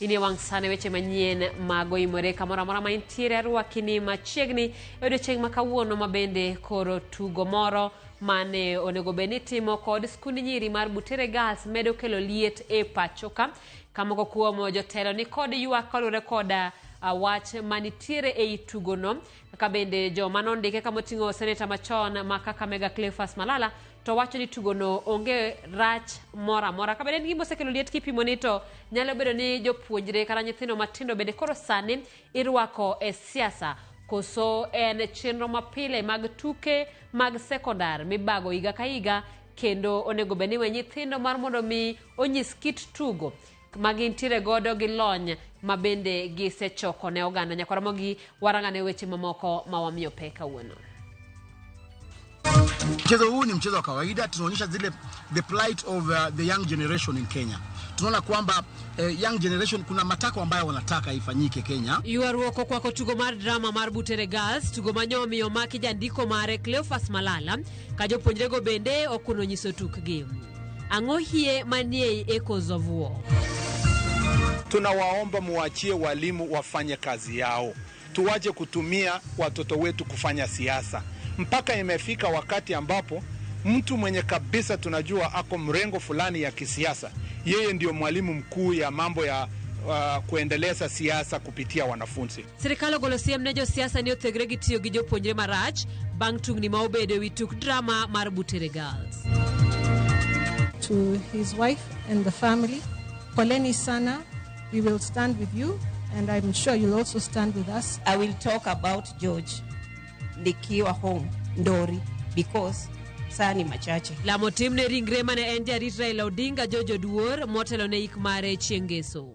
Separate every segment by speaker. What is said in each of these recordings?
Speaker 1: Ini wang sane weche manyien mago imore kamora mora ma intiere arwakini machiegni odiochieng' makawuono mabende koro tugo moro mane onego beni timo kod skund nyiri mar Butere Girls medo kelo liet e pachoka kamoko kuom jotelo ni kod ywak kalure koda wach manitiere e tugono kaka bende joma nondike kamoting'o seneta machon ma Kakamega Cleophas Malala to wacho ni tugono onge rach mora mora ka bende gimo sekelo liet kipimo ni to nyalo bedo ni jopuonjre kata nyithindo matindo bende koro sani irwako e siasa koso en chenro mapile mag tuke mag sekondar mibago higa ka higa kendo onego beni we nyithindo mar mondo mi onyis kit tugo magintiere godo gi lony mabende gisechoko ne oganda nyakora mogi warangane weche mamoko mawamiyo peka uno.
Speaker 2: Mchezo huu ni mchezo wa kawaida, tunaonyesha zile the plight of the young generation in Kenya. Tunaona kwamba young generation kuna matako ambayo wanataka ifanyike Kenya.
Speaker 1: Yuaruoko kwako tugo mar drama mar Butere Girls, tugo manyomi omaki jandiko mare Cleophas Malala, kajopuonjrego bende okuno nyiso tukgi. Ang'o hie manie Echoes of War?
Speaker 3: Tunawaomba muachie walimu wafanye kazi yao. Tuwaje kutumia watoto wetu kufanya siasa. Mpaka imefika wakati ambapo mtu mwenye kabisa tunajua ako mrengo fulani ya kisiasa, yeye ndio mwalimu mkuu ya mambo ya kuendeleza siasa kupitia wanafunzi.
Speaker 1: Serikali ogolo siem ne jo siasa ni othegre gi tiyo gi jopuonjre marach bang' tungni ma obedo wi tuk drama mar Butere Girls.
Speaker 4: To his wife and the family, poleni sana, we will stand with you and I'm sure you'll also stand with us.
Speaker 5: I will talk about George nikiwa home Ndori because sani machache.
Speaker 1: La motim ne ringre mane en jarit Raila Odinga Jojo Duor motelo ne ik mare chiengeso.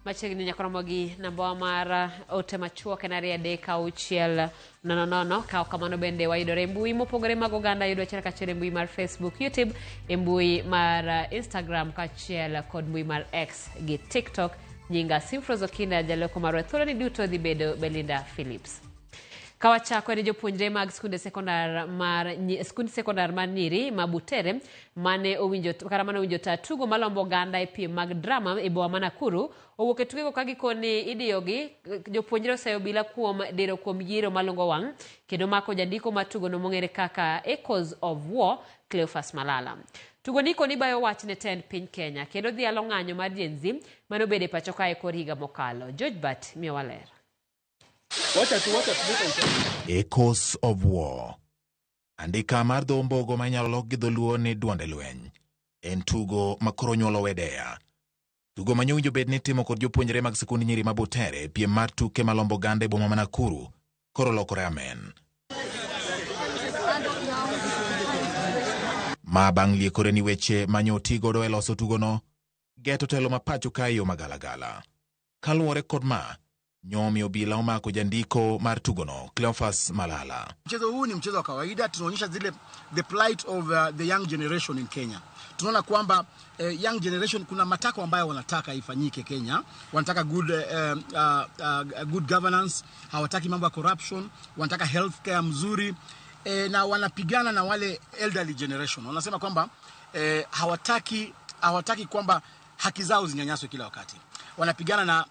Speaker 1: Machiegni nyakora mogi namba mar ote machuok en 3:6 ka kamano bende waidore mbui mopogore mag oganda yudo achiel kachiel mbui mar Facebook, YouTube, mbui mar Instagram kachiel kod mbui mar X gi TikTok. Nyinga Simfrozo Kinda jaloko marwa thuolo ni duto dhi bedo Belinda Phillips. Kawachako ni jopuonjre mag skund sekondar mar nyiri ma Butere mane owinjo ta tugo malombo ganda e piem mag drama e boma Nakuru owuok e tukego ka gikoni idiyogi jopuonjre oseyo bila kuom diro kuom yiro malongo wang' kendo mako jandiko matugo no mong'ere kaka Echoes of War Cleophas Malala. Tugo niko ni bayo wach ne tend piny Kenya kendo dhialo ng'anyo mar Gen Z mano bede pacho kae kor higa mokalo. George Bat miyo waler.
Speaker 6: Echoes of War. Andika mar dho mbogo manyalo lok gi dholuo ni duonde lweny. En tugo makoro nyuolo wedeya. Tugo manyowinjo bed ni timo kod jopuonjre mag sikund nyiri ma Butere piem mar tuke malombo gande boma ma Nakuru koro lokore amen. Ma bang' liekore ni weche manyotigodo e loso tugono, geto telo mapacho kayo magalagala. Kaluwore kod ma, nyomi obila omako jandiko mar tugono Cleophas Malala.
Speaker 2: Mchezo huu ni mchezo wa kawaida, tunaonyesha zile the plight of the young generation in Kenya. Tunaona kwamba young generation kuna matako ambayo wanataka ifanyike Kenya. Wanataka good governance, hawataki mambo ya corruption, wanataka healthcare mzuri na wanapigana na wale elderly generation. Wanasema kwamba hawataki kwamba haki zao zinyanyaswe kila wakati. Wanapigana na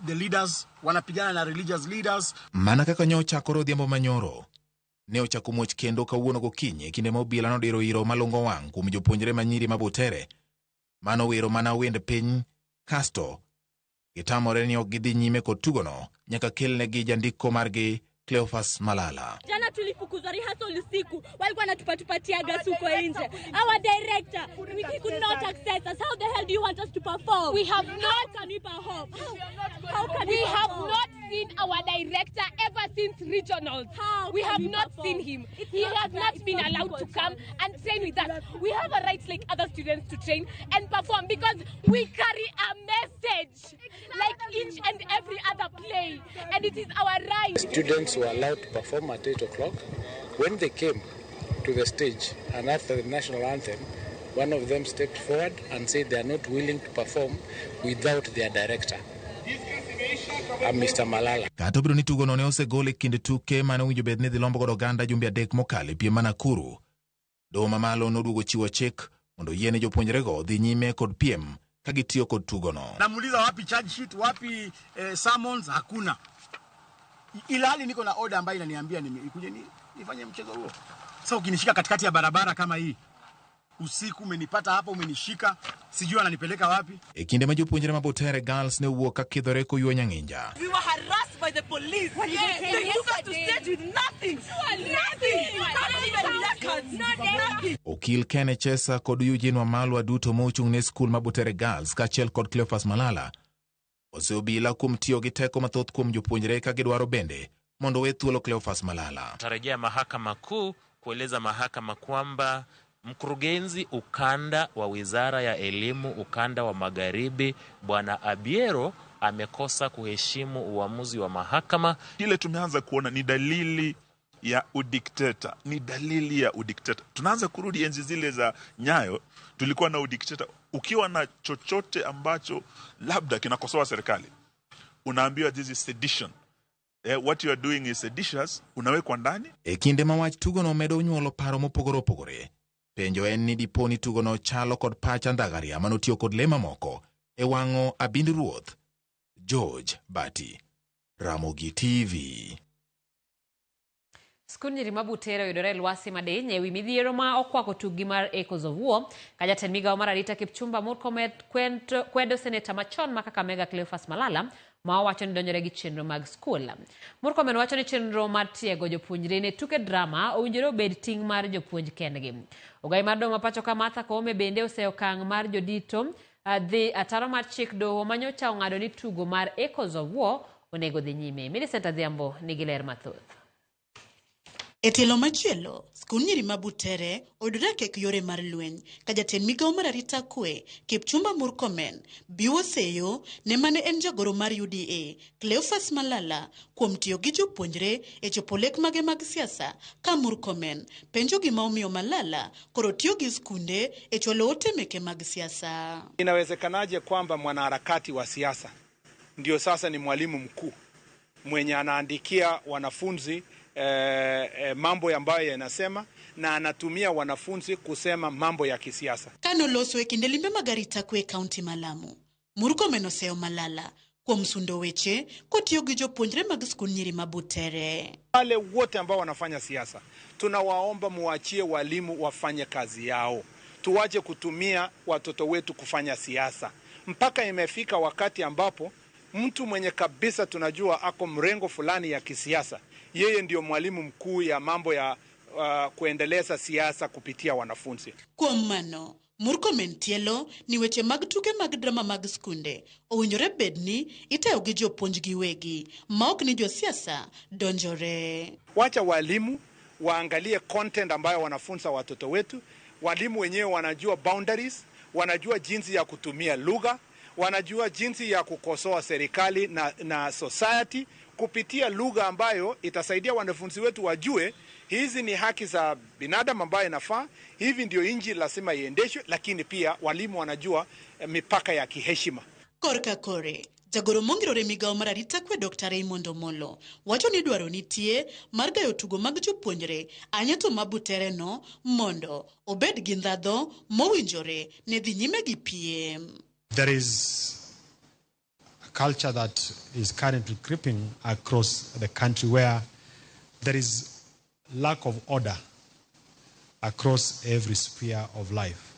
Speaker 2: the leaders, wanapigana na religious leaders.
Speaker 6: Mana kaka nyocha koro dhiambo manyoro. Ne ochako muoch kendo kawuono gokinyi kinde ma obila nodiro iro malongo wang' kuom jopuonjre manyiri ma Butere. Mano wero mana wend piny kasto gitamore ni ok gidhi nyime kod tugono nyaka kelnegi jandiko margi Cleophas Malala.
Speaker 7: Jana tulifukuzwa rehearsal usiku, walikuwa natupatia gas huko nje. Our director, we could not access us. How the hell do you want us to perform? We have not can we perform? How can we have not seen our director ever since regionals. How? We have not seen him. He has not been allowed to come and train with us. We have a right like other students to train and perform because we carry a message like each and every other play, and it is our right.
Speaker 8: Students were allowed to perform at 8 o'clock. When they came to the stage and after the national anthem, one of them stepped forward and said they are not willing to perform without their director, Mr. Malala.
Speaker 6: Kato biro ni tugo no ne osegol e kind tuke mane owinjo bed ni dhi lombo godo ganda jumbe adek mokalo e piem ma Nakuru Doho mamalo noduogo chiwo chik mondo yiene jopuonjrego dhi nyime kod piem ka gitiyo kod tugono.
Speaker 2: Namuuliza wapi charge sheet, wapi summons, hakuna. Ila hali niko na order ambayo inaniambia nikuje nifanye mchezo huo. Sasa ukinishika katikati ya barabara kama hii, usiku umenipata hapa, umenishika, sijui ananipeleka wapi.
Speaker 6: Kinde ma jopuonjre ma Butere Girls ne wuok ka kidhore koyuo nyang'inja.
Speaker 9: We were harassed by the police. They took us to stage with nothing. Nothing.
Speaker 6: Okil Ken Echesa kod Eugene Wamalwa duto mochung' ne skul ma Butere Girls kaachiel kod Cleophas Malala oseobila kuom tiyo gi teko mathoth kuom jopuonjre ka gidwaro bende mondo we thuolo Cleophas Malala.
Speaker 10: Tarejea mahakama kuu kueleza mahakama kwamba mkurugenzi ukanda wa Wizara ya Elimu ukanda wa Magharibi Bwana Abiero amekosa kuheshimu uamuzi wa mahakama.
Speaker 11: Kile tumeanza kuona ni dalili ya udikteta, tunaanza kurudi enzi zile za Nyayo. Tulikuwa na udikteta. Ukiwa na chochote ambacho labda kinakosoa serikali, unaambiwa this is sedition. What you are doing is seditious, unawekwa ndani.
Speaker 6: Kinde ma wach tugono medo nyuolo paro mopogore opogore. Penjo en ni diponi tugono chalo kod pacha ndagaria manotiyo kod lema moko wang'o abind ruoth. George Bati, Ramogi TV.
Speaker 1: Skul nyiri ma Butere oyudore lwasi madiny ewi midhiero ma okwako tugi mar Shackles of Doom. Ka jatend migawo mar arita Kipchumba Murkomen kwedo seneta machon ma Kakamega Cleophas Malala ma owacho ni donjore gi chenro mag skul. Murkomen wacho ni chenro mar tiego jopuonjre ne tuke drama owinjore obed ting' mar jopuonj kendgi. Ogai mar doho ma pacho ka Martha Koome bende oseo okang' mar jodito dhi ataro mar chik doho manyocha ong'ado ni tugo mar Shackles of Doom onego dhi nyime. Millicent Adhiambo nigi ler mathoth.
Speaker 12: E tielo machielo, skul nyiri ma Butere oyudore kek yore mar lweny ka jatend migawo mar arita kwe Kipchumba Murkomen biwo seyo ne mane en jagoro mar UDA Cleophas Malala kuom tiyo gi jopuonjre e chopo lek mage mag siasa ka Murkomen penjo gima omiyo Malala koro tiyo gi skunde e chwalo ote meke mag siasa.
Speaker 3: Inawezekanaje kwamba mwanaharakati wa siasa ndio sasa ni mwalimu mkuu mwenye anaandikia wanafunzi mambo ambayo yanasema na anatumia wanafunzi kusema mambo ya kisiasa?
Speaker 12: Kano loso e kinde limbe mag arita kwe kaunti ma Lamu, Murkomen oseo Malala kuom sundo weche kotiyo gi jopuonjre mag skul nyiri ma Butere.
Speaker 3: Wale wote ambao wanafanya siasa, tunawaomba muachie walimu wafanye kazi yao. Tuwache kutumia watoto wetu kufanya siasa. Mpaka imefika wakati ambapo mtu mwenye kabisa tunajua ako mrengo fulani ya kisiasa, yeye ndio mwalimu mkuu ya mambo ya kuendeleza siasa kupitia wanafunzi.
Speaker 12: Kuom mano, Murkomen tielo ni weche mag tuke mag drama mag skunde owinjore bedni itayo gi jopuonj giwegi ma ok ni josiasa donjore.
Speaker 3: Wacha walimu waangalie content ambayo wanafunza watoto wetu. Walimu wenyewe wanajua boundaries, wanajua jinsi ya kutumia lugha, wanajua jinsi ya kukosoa serikali na society kupitia lugha ambayo itasaidia wanafunzi wetu wajue hizi ni haki za binadamu ambayo inafaa, hivi ndio inji lazima iendeshwe, lakini pia walimu wanajua mipaka ya kiheshima.
Speaker 12: Korka kore, jagoro mongirore migawo mar arita kwe Dr. Raymond Omolo wacho ni dwaro nitie mar gayo tugo mag jopuonjre anyeto ma Butere no mondo obed gi ndhadho mowinjore ne dhi nyime gi piem.
Speaker 13: There is a culture that is currently creeping across the country where there is lack of order across every sphere of life.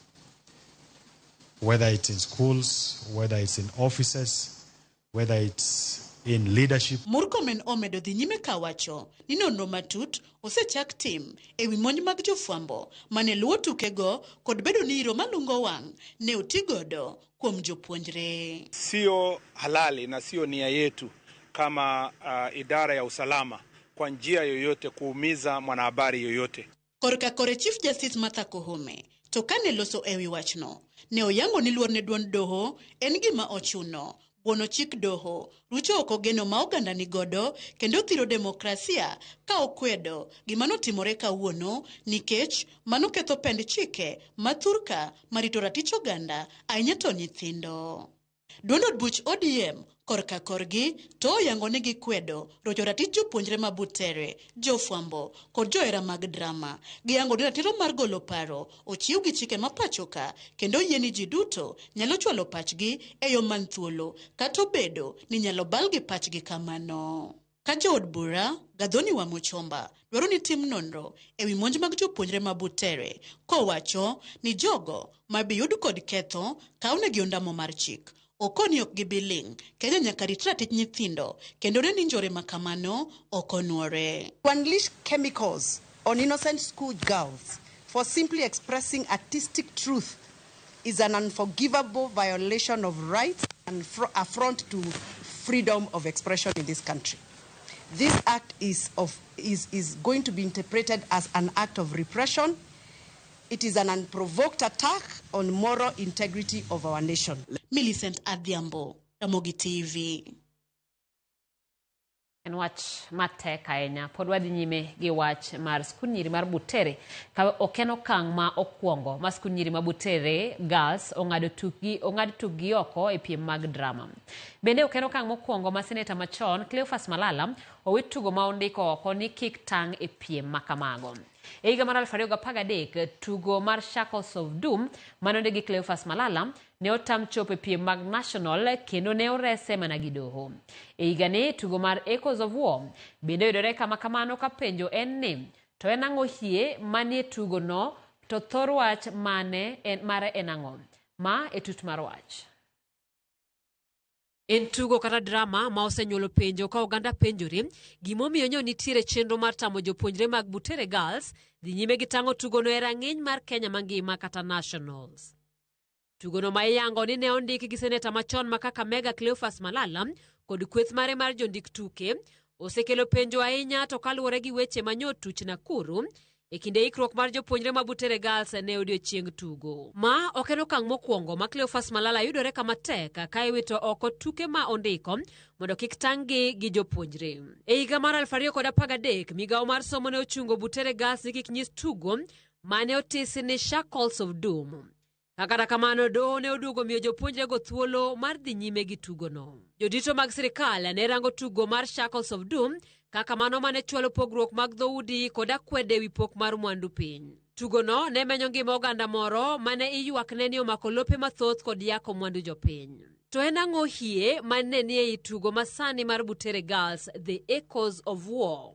Speaker 13: Whether it's in schools, whether it's in offices, whether it's in leadership.
Speaker 12: Murkomen omedo dhi nyime ka wacho ni nonro matut osechak tim ewi monj mag jofwambo mane luwo tukego kod bedo ni iro malungo wang' ne otigodo kuom jopuonjre.
Speaker 3: Sio halali na sio nia yetu kama idara ya usalama kwa njia yoyote kuumiza mwanahabari yoyote.
Speaker 12: Korka kore Chief Justice Martha Koome to kane loso ewi wachno ne oyango ni luor ne duond doho en gima ochuno. Bono chik doho rucho oko geno ma oganda ni godo kendo thiro demokrasia ka okwedo gima notimore kawuono nikech mano ketho pend chike mathurka marito ratich oganda ahinya to nyithindo. Duond od buch ODM korka korgi to oyangonegi kwedo rocho ratich jopuonjre ma Butere, jofwambo kod johera mag drama. Giyango ni ratiro mar golo paro ochiw gi chike ma pachoka kendo yieni ji duto nyalo chwalo pachgi e yo man thuolo kata obedo ni nyalo balgi pachgi kamano. Ka jood bura Gadhoni wa Muchomba dwaro ni tim nonro e wi monj mag jopuonjre ma Butere kowacho ni jogo ma biyud kod ketho kawnegi ondamo mar chik. Okoni ok gibiling Kenya nyaka rit ratich nyithindo kendo ne ni njore makamano okonuore.
Speaker 14: To unleash chemicals on innocent school girls for simply expressing artistic truth is an unforgivable violation of rights and affront to freedom of expression in this country. This act is going to be interpreted as an act of repression. It is an unprovoked attack on moral integrity of our nation.
Speaker 12: Millicent Adhiambo, Ramogi TV.
Speaker 1: En wach matek ahinya. Pod wadhi nyime gi wach mar skul nyiri mar Butere ka okeno kang ma okwongo ma skul nyiri ma Butere Girls ong'ado tukgi oko e piem mag drama. Bende okeno kang mokwongo ma seneta machon Cleophas Malala owit tugo ma ondiko oko ni kik tang e piem makamago. E higa mar 2013 tugo mar Shackles of Doom manonde gi Cleophas Malala ne otam chopo e piem mag national kendo ne orese mana gi doho. E higa ni tugo mar Echoes of War bende yudore kama kamano ka penjo en ni to en ang'o hie manie tugo no to thor wach mare en ang'o. Ma e tut mar wach. En tugo kata drama ma osenyuolo penjo ka oganda penjore gimomiyo nyo nitiere chenro mar tamo jopuonjre mag Butere Girls dhi nyime gi tango tugo no e rang'iny mar Kenya mangima kata nationals. Tugo no ma iyango ni ne ondiki gi seneta machon ma Kakamega Cleophas Malala kod kweth mare mar jondik tuke osekelo penjo ahinya to kaluwore gi weche manyot tuch Nakuru e kinde ikruok mar jopuonjre ma Butere Girls ne odiochieng tugo. Ma okeno kang mokwongo ma Cleophas Malala yudore kama tek ka iwito oko tuke ma ondiko mondo kik tanggi gi jopuonjre. E higa mar 2013 migawo mar somo ne ochungo Butere Girls ni kik nyis tugo mane otisi ni Shackles of Doom. Kata kamano doho ne oduogo miyo jopuonjre go thuolo mar dhi nyime gi tugo no. Jodito mag sirikal ne rango tugo mar Shackles of Doom kaka mano mane chwalo pogruok mag dhoudi kod akwede wi pok mar mwandu piny. Tugo no ne menyo ngima oganda moro mane iyuak ne ni omako lope mathoth kod yako mwandu jopiny. To en ang'o hie mane ni ei tugo masani mar Butere Girls, The Echoes of War.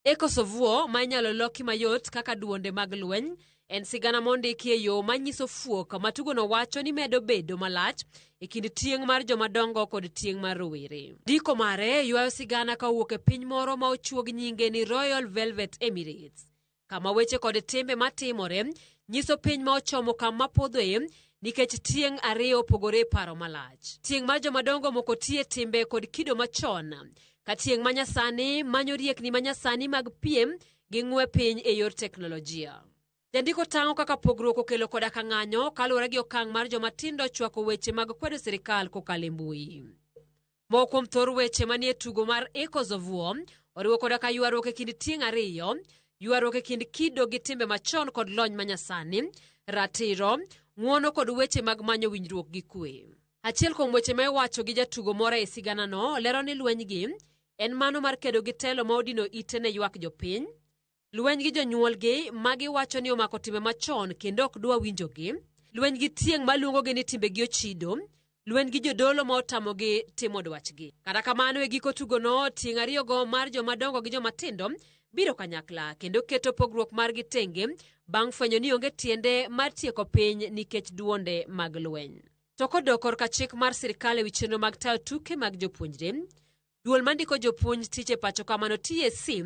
Speaker 1: Echoes of War ma inyalo loki mayot kaka duonde mag lweny en sigana mondiki e yo manyiso fuok ma tugo no wacho ni medo bedo malach e kind tieng' mar jomadongo kod tieng' mar rowere. Diko mare ywayo sigana ka wuok e piny moro ma ochuog nyinge ni Royal Velvet Emirates. Kama weche kod tembe matimore nyiso piny ma ochomo kama podhoe nikech tieng' ariyo opogore paro malach. Tieng' mar jomadongo moko tie timbe kod kido machon ka tieng' manyasani manyo riekni manyasani mag piem gi ng'we piny e yor teknolojia. Jandiko tango kaka pogruok okelo koda ka ng'anyo kaluwore gi okang' mar jomatindo chwako weche mag kwedo sirikal kokalo e mbui. Moko kuom thor weche manie tugo mar Echoes of War oriwo koda ka ywaruok e kind tieng' ariyo, ywaruok e kind kido gi timbe machon kod lony manyasani, ratiro, ng'uono kod weche mag manyo winjruok gi kwe. Achiel kuom weche ma iwacho gi jatugo moro e sigana no lero ni lwenygi en mano mar kedo gi telo ma odino ite ne ywak jopiny, lweny gi jonyuolgi magi wacho ni omako timbe machon kendo ok dwa winjogi, lweny gi tieng' maluongogi ni timbe gi ochido, lweny gi jodolo ma otamogi timo dwachgi. Kata kamano e giko tugo no tieng' ariyogo mar jomadongo gi jomatindo biro kanyakla kendo keto pogruok margi tenge bang' fwenyo ni onge tiende mar tieko piny nikech duonde mag lweny. To kodok korka chik mar sirikal e wi chenro mag tayo tuke mag jopuonjre, duol mandiko jopuonj tich e pacho kamano TSC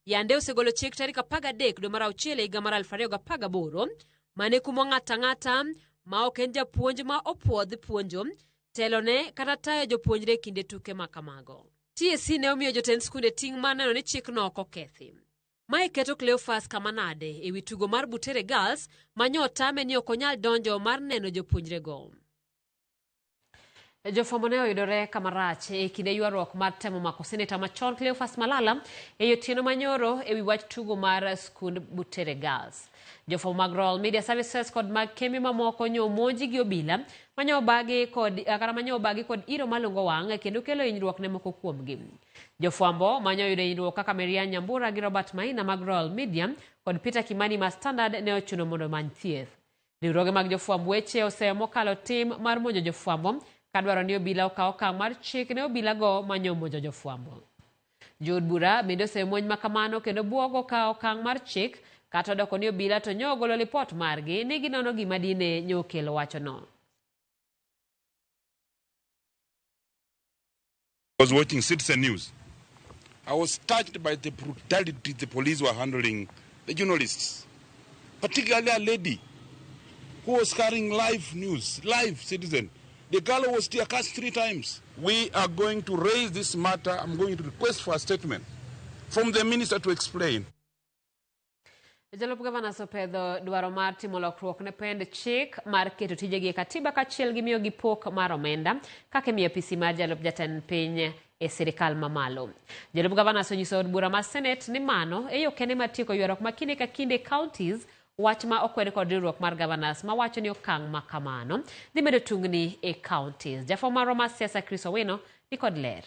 Speaker 1: yande osegolo chik tarik 13 dwe mar auchiel higa mar 2018 mane kumo ng'ata ng'ata ma ok en japuonj ma opuodh puonjo telone kata tayo jopuonjre kinde tuke makamago. TSC ne omiyo jotend skunde ting' mar neno ni chikno ok okethi. Mae keto Cleophas kamanade e wi tugo mar Butere Girls ma nyotame ni ok onyal donjo mar neno jopuonjre go. Jofwambo ne oyudore kamarach e kinde ywaruok mar temo mako seneta machon Cleophas Malala e otieno manyoro e wi wach tugo mar skund Butere Girls. Jofwambo mag Royal Media Services kod mag kembe mamoko nyomonji gi obila manyobagi kod iro malungo wang' kendo kelo hinyruok ne moko kuomgi. Jofwambo manyoyudo hinyruok kaka Manyien Nyambura gi Robert Maina mag Royal Media kod Peter Kimani ma Standard ne ochuno mondo omany thieth. Riwruoge mag jofwamb weche osemo kalo tim mar monjo jofwambo kadwaro ni obila okaw okang' mar chik ne obila go manyomonjo jofwambo. Jood bura bende osemonj makamano kendo buogo okaw okang' mar chik kata doko ni obila to nyogolo lipot margi ni ginono gima dine nyokelo wachono.
Speaker 15: I was watching Citizen News. I was touched by the brutality the police were handling the journalists, particularly a lady who was carrying live news, live Citizen. The girl was tear-gassed 3 times. We are going to raise this matter. I'm going to request for a statement from the minister to explain.
Speaker 1: Jalup Gavana Sopedho dwaro mar timo lokruok ne pend chik mar keto tijegi e katiba kachiel gi miyo gi pok mar omenda kaka miyo apisi mar jalup jatend piny e sirikal mamalo. Jalup Gavana onyiso od bura mar Senate ni mano e yo kende mar tieko ywaruok ma kinde ka kinde counties, wach ma okwed kod riwruok mar governors ma wacho ni okang' ma kamano dhi medo tungni e counties. Jafwambo marwa mar siasa Chris Owino ni kod ler.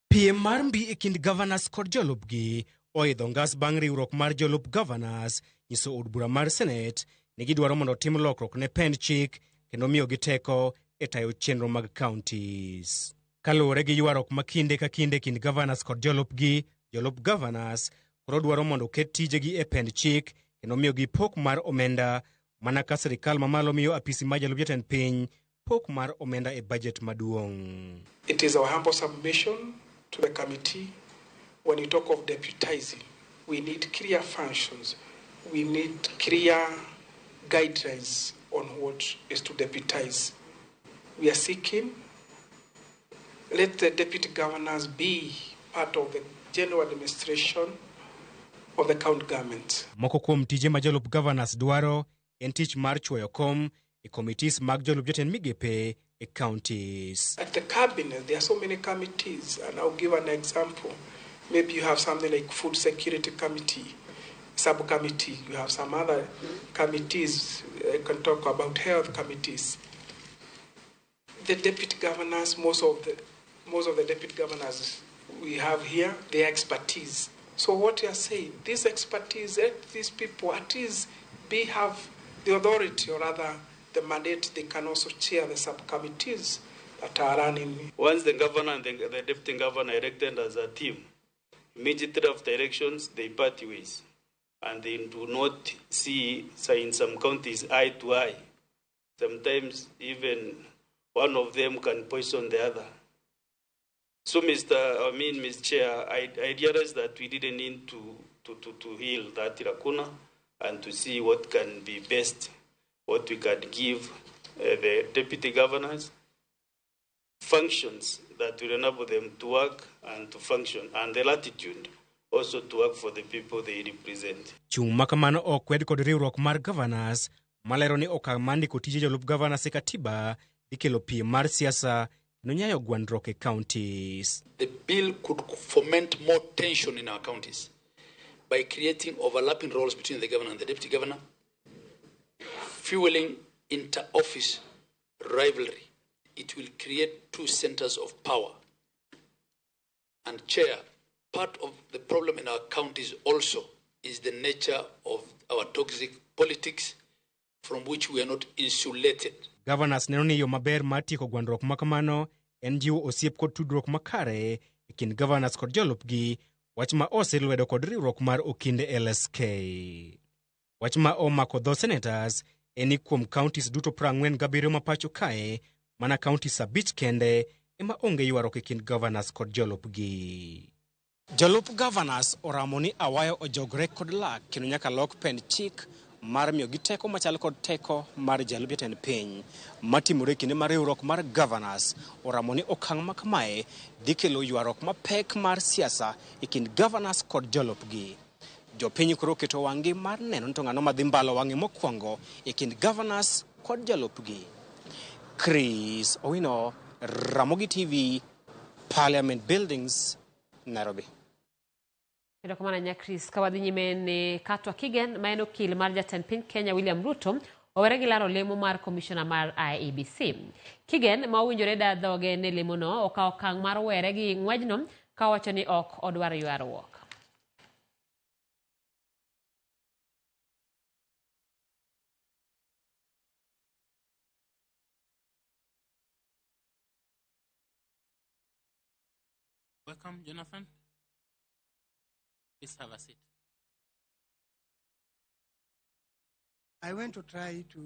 Speaker 16: Piem mar mbi e kind governors kod jolupgi oidho ngas bang' riwruok mar jolup governors nyiso od bura mar Senate ni gidwaro mondo tim lokruok ne pend chik kendo miyo gi teko e tayo chenro mag counties. Kaluwore gi ywaruok ma kinde ka kinde kind governors kod jolupgi, jolup governors koro dwaro mondo ket tijegi e pend chik kendo miyo gi pok mar omenda mana ka sirikal mamalo miyo apisi mar jalup jatend piny pok mar omenda e budget maduong'.
Speaker 17: It is our humble submission to the committee. When you talk of deputizing, we need clear functions. We need clear guidelines on what is to deputize. We are seeking, let the deputy governors be part of the general administration of the county government.
Speaker 16: Moko kuom tije ma jolup governors dwaro en tich mar chwoyo kom e committees mag jolup jatend migepe e counties.
Speaker 17: At the cabinet, there are so many committees, and I'll give an example. Maybe you have something like Food Security Committee, Subcommittee. You have some other committees. I can talk about health committees. The deputy governors, most of the deputy governors we have here, their expertise. So what you are saying, this expertise, these people at least have the authority, or rather the mandate. They can also chair the subcommittees that are running.
Speaker 18: Once the governor and the deputy governor are elected as a team, immediately after elections, they part ways. And they do not see, say, in some counties, eye to eye. Sometimes even one of them can poison the other. So, Mr. Chair, I realize that we didn't need to heal that lacuna and to see what can be best, what we can give the deputy governors, functions that will enable them to work and to function, and the latitude also to work for the people they represent.
Speaker 16: Chung makamano okwed kod riwruok mar governors malero ni okang' mandiko tije jolup governors e katiba ikelo piem mar siasa no nyayo gwandruok e counties.
Speaker 19: The bill could foment more tension in our counties by creating overlapping roles between the governor and the deputy governor, fueling inter-office rivalry. It will create 2 centers of power. And Chair, part of the problem in our counties also is the nature of our toxic politics from which we are not insulated.
Speaker 16: Governors neno ni yo maber mar tieko gwandruok makamano en jiwo osiep kod tudruok makare e kind governors kod jolupgi, wach ma oselwedo kod riwruok mar okinde LSK. Wach ma omako dho senators en ni kuom counties duto 47 ma pacho kae, mana counties 5 kende ema onge ywaruok e kind governors kod jolupgi. Jolup governors oramo ni awayo ojogre kod lak kendo nyaka lok pend chik mar miyo gi teko machal kod teko mar jalup jatend piny matimore kinde mar riwruok mar governors. Oramo ni okang' ma kamae dhi kelo ywaruok mapek mar siasa e kind governors kod jolupgi. Jopiny koro keto wang'gi mar neno ni to ng'ano madhi mbalo wang'e mokwongo e kind governors kod jolupgi. Chris Owino, Ramogi TV, Parliament Buildings, Nairobi.
Speaker 1: Erokamana nya Chris kawadhi nyime ne Katwa Kigen ma en okil mar jatend piny Kenya William Ruto owere gi laro lemo mar commissioner mar IEBC. Kigen ma owinjore da dhoge ne lemo no okawo okang' mar were gi ng'wejno ka wacho ni ok odwar ywaruok.
Speaker 20: Welcome, Jonathan. Please have a seat.
Speaker 21: I went to try to...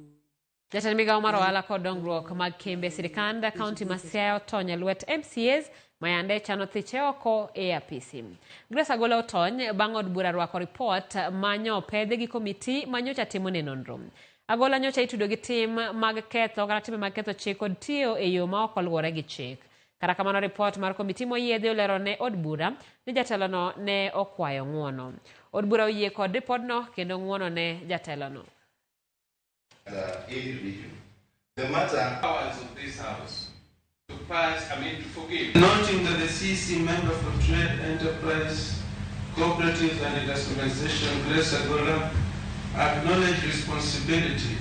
Speaker 1: Jatend migao mar ohala kod dongruok mag kembe sirikand kaunti ma Siaya otony lwet MCAs mayande chano thiche oko e apisi. Grace Agola otony bang' od bura rwako ripot manyo pedhe gi komiti manyocha timo ne nonro. Agola nyocha itudo gi tim mag ketho kata time mag ketho chik kod tiyo e yo ma ok oluwore gi chik. Kata kamano ripot mar komiti moyiedhi olero ne od bura ni jatelono ne okwayo ng'uono. Od bura oyie kod ripodno kendo ng'uono ne jatelono.
Speaker 22: The matter powers of this house to forgive.
Speaker 23: Noting that the CC member for Trade, Enterprise, Cooperatives and Industrialization, Grace Agola, acknowledged responsibility,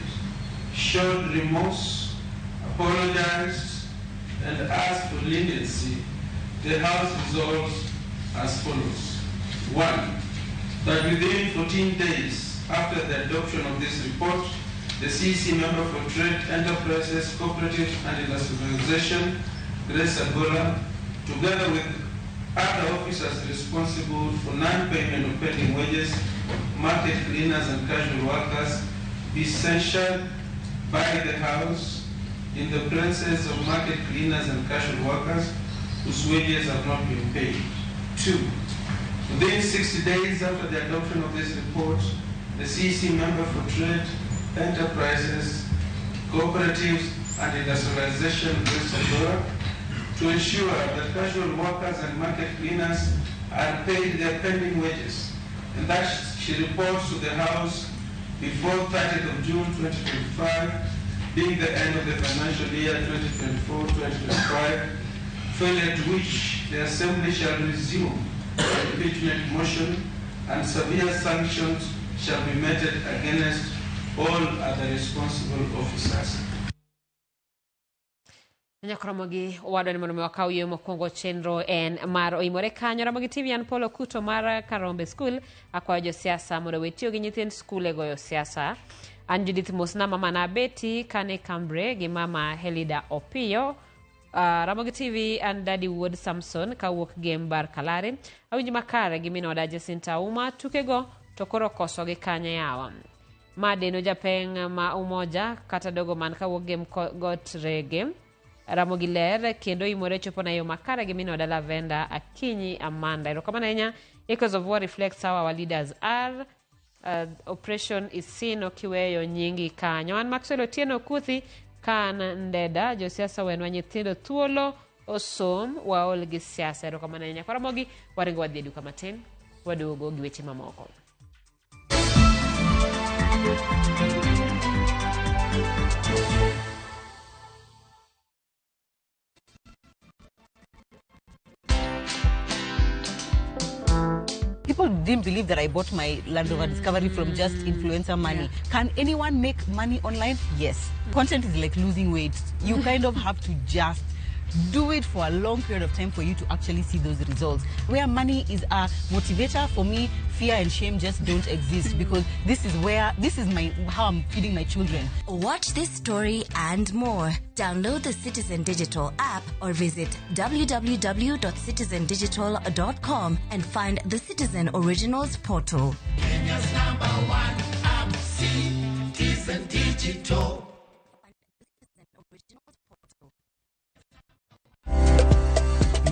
Speaker 23: showed remorse, apologized, and asked for leniency, the House resolves as follows. 1. That within 14 days after the adoption of this report, the CEC member for Trade, Enterprises, Cooperatives and Industrialization, Grace Agola, together with other officers responsible for non-payment of pending wages, market cleaners and casual workers, be censured by the House in the presence of market cleaners and casual workers whose wages have not been paid. 2. Within 60 days after the adoption of this report, the CEC member for Trade, Enterprises, Cooperatives and Industrialization, Grace Agola, to ensure that casual workers and market cleaners are paid their pending wages, and that she reports to the House before 30th of June 2025, being the end of the financial year 2024-2025, failure to which the Assembly shall resume the impeachment motion and severe sanctions shall be meted against all other responsible officers.
Speaker 1: Ramogi wado ni mondo wakaw yo mokwongo chenro en mar oimore kanyo. Ramogi TV an Polo Kuto mar Karombe School akwayo josiasa mondo wetiyo gi nyithind skul e goyo siasa. An Judith Mosna mama na Betty Kane Cambre gi mama Helida Opio. Ramogi TV and Daddy Wood Samson kawuok Gembar Kalare. Awinji makare gi minoda Jacinta Uma tukego tokoro koso gi kanye yawa. Madeno japeng ma umoja kata dogo man kawuok Gem got rege. Ramogi ler kendo imore chopo na yo makare gi minoda Lavenda Akinyi Amanda. Erokamano ahinya. Echoes of War reflects how our leaders are. Oppression is seen okiweyo nyingi kanyo. An Maxwell Otieno Kuthi kan ndeda josiasa wenwa nyithindo thuolo osom waol gi siasa. Erokamano ahinya. Kwa Ramogi waringo wadhi duka matin waduogo gi weche mamoko.
Speaker 24: People didn't believe that I bought my Land Rover Discovery from just influencer money. Can anyone make money online? Yes. Content is like losing weight. You kind of have to just do it for a long period of time for you to actually see those results. Where money is a motivator, for me, fear and shame just don't exist, because this is how I'm feeding my children.
Speaker 25: Watch this story and more. Download the Citizen Digital app or visit www.citizendigital.com and find the Citizen Originals portal.
Speaker 9: Kenya's #1 app, Citizen Digital.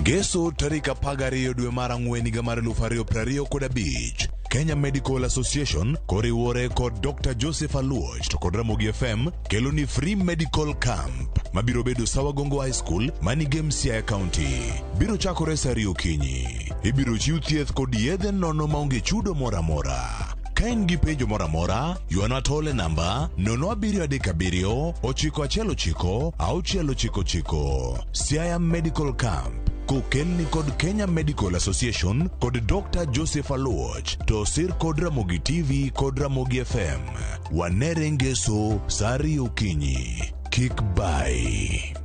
Speaker 26: Geso tarika pagariyo dwe mar ang'wen higa mar 2025, Kenya Medical Association koriwore kod Dr. Joseph Aluoch to kod Ramogi FM kelo ni free medical camp mabiro bedo Sawagongo High School manigem Siaya County. Biro chakore sa 2 okinyi. Ibiro chiw thieth kod yedhe nono maonge chudo mora mora. Kain gi penjo moramora, yuana tole namba 0737 919 699. Siaya Medical Camp. Kokelni kod Kenya Medical Association kod Dr. Joseph Aluoch to sir kod Ramogi TV kod Ramogi FM. Wanere ngeso sari okinyi. Kick by.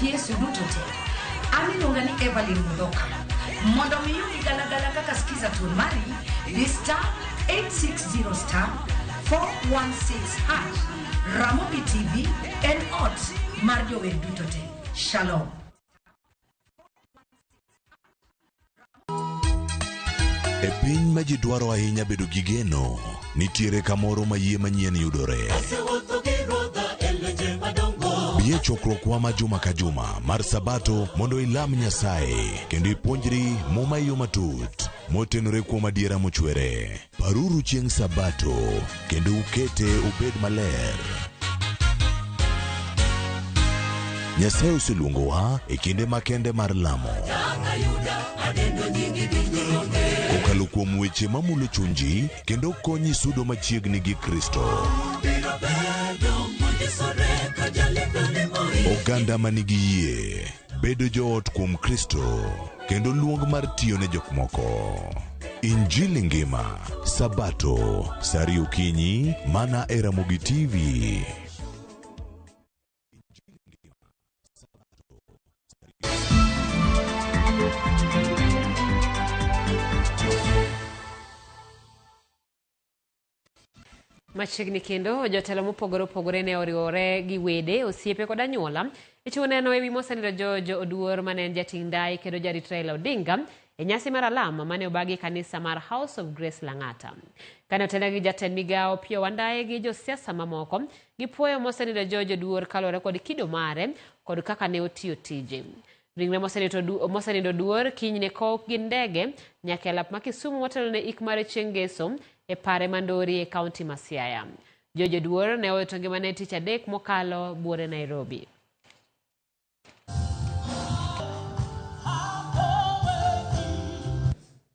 Speaker 2: Yesu dutote aminongani Evelyn Mudoka mondo miyudi galagala kaka skiza tunmari ni star 860 star 416 hash. Ramogi TV en ot mar jower dutote. Shalom.
Speaker 26: E piny ma ji dwaro ahinya bedo gi geno, nitiere kamoro ma yie manyien yudore. Bie chokruokwa ma juma ka juma mar Sabato mondo ilam Nyasaye kendo ipuonjri muma yo matut motenore kuom adiera mochwere. Paruru chieng' Sabato kendo ukete obed maler. Nyasaye oseluongowa e kinde makende mar lamo. Kokalo kuom weche mamulo chunji kendo konyi sudo machiegni gi Kristo. Oganda manigi yie bedo joot kuom Kristo kendo luong mar tiyo ne jok moko. Injili ngima Sabato sari okinyi mana e Ramogi TV.
Speaker 1: Machiegni kendo jotelo mopogore opogore ne oriwore gi wede osiepe kod anyuola ichiwo neno ewi mosenindo George Oduor mane en jating dai kendo jarit Raila Odinga e nyasi mar alama mane obagi kanisa mar House of Grace Lang'ata. Kane otelo gi jatend migao Pio Wandaye gi josiasa mamoko gipuoyo mosenindo George Oduor kalore kod kido mare kod kaka ne otiyo tije. Ringre mosenindo Oduor kinyne kok gi ndege nyaka e lap ma Kisumu motelo ne ik mare chieng' Ngeso e pare mandori e kaunti ma Siaya. George Oduor ne owito ngimane tich adek mokalo buore Nairobi.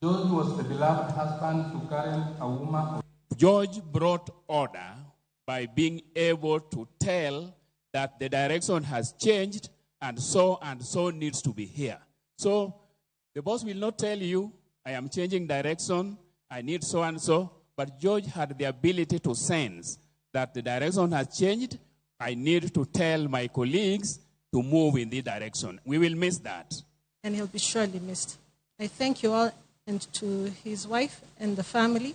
Speaker 4: George was the beloved husband to Karen, a woman.
Speaker 5: George brought order by being able to tell that the direction has changed and so needs to be here. So the boss will not tell you, I am changing direction, I need so and so, but George had the ability to sense that the direction has changed. I need to tell my colleagues to move in the direction. We will miss that.
Speaker 7: And he'll be surely missed. I thank you all and to his wife and the family.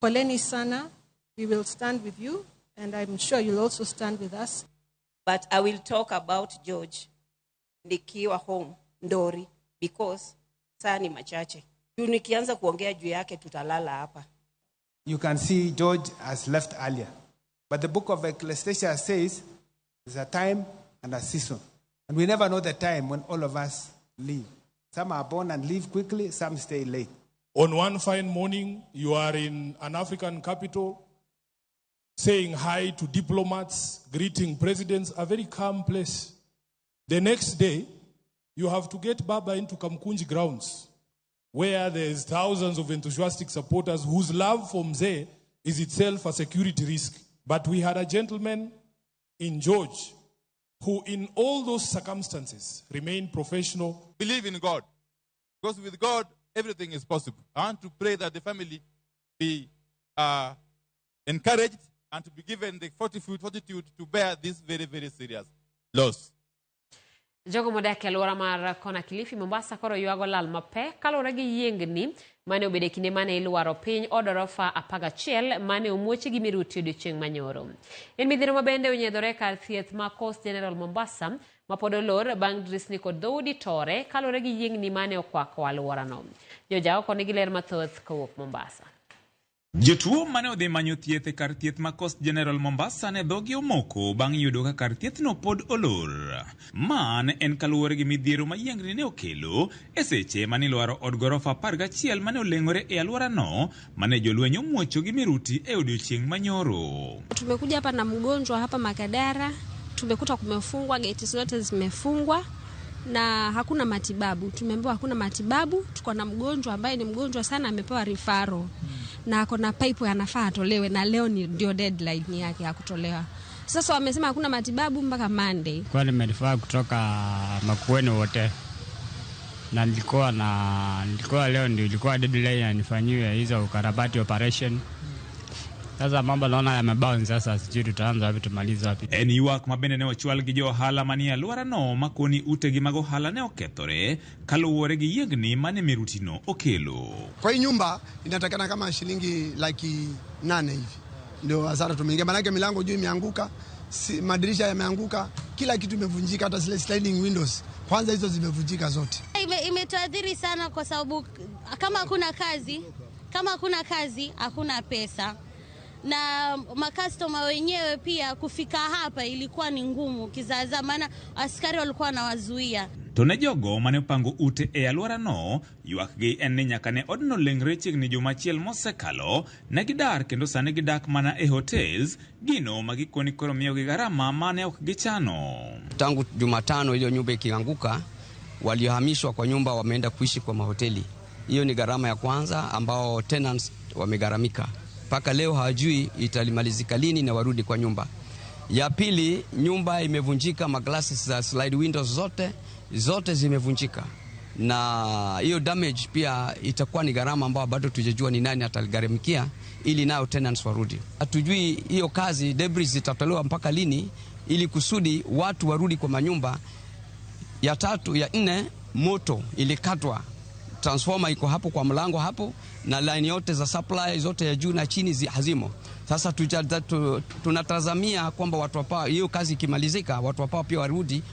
Speaker 7: Poleni sana, we will stand with you, and I'm sure you'll also stand with us.
Speaker 8: But I will talk about George nikiwa home Ndori because saa ni machache. Nikianza kuongea juu yake tutalala hapa.
Speaker 10: You can see George has left earlier. But the book of Ecclesiastes says there's a time and a season. And we never know the time when all of us leave. Some are born and leave quickly, some stay late.
Speaker 27: On one fine morning, you are in an African capital, saying hi to diplomats, greeting presidents, a very calm place. The next day, you have to get Baba into Kamkunji grounds, where there's thousands of enthusiastic supporters whose love for Mzee is itself a security risk. But we had a gentleman in George who in all those circumstances remained professional.
Speaker 28: Believe in God, because with God, everything is possible. I want to pray that the family be encouraged and to be given the fortitude to bear this very, very serious loss.
Speaker 1: Jogo modak e alwora mar Kona Kilifi Mombasa koro yuago lal mapek kalore gi yiengni mane obede kinde mane iluaro piny odorofa 11 mane omuochi gi miruti odiochieng' manyoro. En midhiero mabende onyiedhore kar thieth ma Coast General Mombasa mapod olor bang' drisni kod dhoudi tore kalore gi yiengni mane okwako alworano. Joja oko nigi ler mathoth kowuok Mombasa.
Speaker 3: Jotuo mane odhi manyo thieth e kar thieth ma Coast General Mombasa ne dhogi omoko bang' yudo ka kar thiethno pod olor. Man en kaluwore gi midhiero ma yiengni ne okelo e seche mane ilwaro od gorofa 11 mane oleng'ore e alworano mane jolweny omuocho gi miruti e odiochieng' manyoro.
Speaker 6: Tumekuja hapa na mgonjwa hapa Makadara, tumekuta kumefungwa, geti zote zimefungwa na hakuna matibabu. Tumeambiwa hakuna matibabu, tuko na mgonjwa ambaye ni mgonjwa sana, amepewa referral na kuna pipe yanafaa atolewe na leo ndio deadline yake ya kutolewa. Sasa wamesema hakuna matibabu mpaka Monday.
Speaker 11: Kwa nimerifaa kutoka Makueni wote. Na nilikuwa leo ndio ilikuwa deadline ya nifanyiwe hizo ukarabati operation. Sasa mambo naona yamebaunce, sasa sijui tutaanza wapi tumaliza wapi.
Speaker 3: En ywak mabende ne ochwal gi jo ohala manie alworano makoni utegi mag ohala ne okethore kaluwore gi yiengni mane mirutino okelo.
Speaker 21: Kwa hii nyumba inatakana kama shilingi laki 8 hivi. Ndio hasara tumeingia, maana milango juu imeanguka, madirisha yameanguka, kila kitu imevunjika, hata zile sliding windows kwanza hizo zimevunjika zote.
Speaker 12: Imetuadhiri sana kwa sababu kama hakuna kazi hakuna pesa. Na makastoma wenyewe pia kufika hapa ilikuwa ni ngumu kizaza, maana askari walikuwa wanawazuia.
Speaker 3: To ne jogo mane opango ute e alworano, ywakgi en ni nyaka ne odno leng're chiegni juma achiel mosekalo, ne gidar kendo sani gidak mana e hotels, gino magikoni koro miyogi gharama mane ok gichano.
Speaker 13: Tangu Jumatano hiyo nyumba ikianguka, waliohamishwa kwa nyumba wameenda kuishi kwa mahoteli. Hiyo ni gharama ya kwanza ambao tenants wamegharamika. Paka leo hawajui italimalizika lini na warudi kwa nyumba. Ya pili, nyumba imevunjika, maglasses za slide windows zote zimevunjika. Na hiyo damage pia itakuwa ni gharama ambao bado tujajua ni nani ataligharamikia ili nao tenants warudi. Hatujui hiyo kazi debris zitatolewa mpaka lini ili kusudi watu warudi kwa manyumba. Ya tatu, ya 4, moto ilikatwa. Transformer iko hapo kwa mlango hapo na line yote za supply zote ya juu na chini hazimo. Sasa tunatazamia kwamba watu hapa hiyo kazi ikimalizika watu hapa pia warudi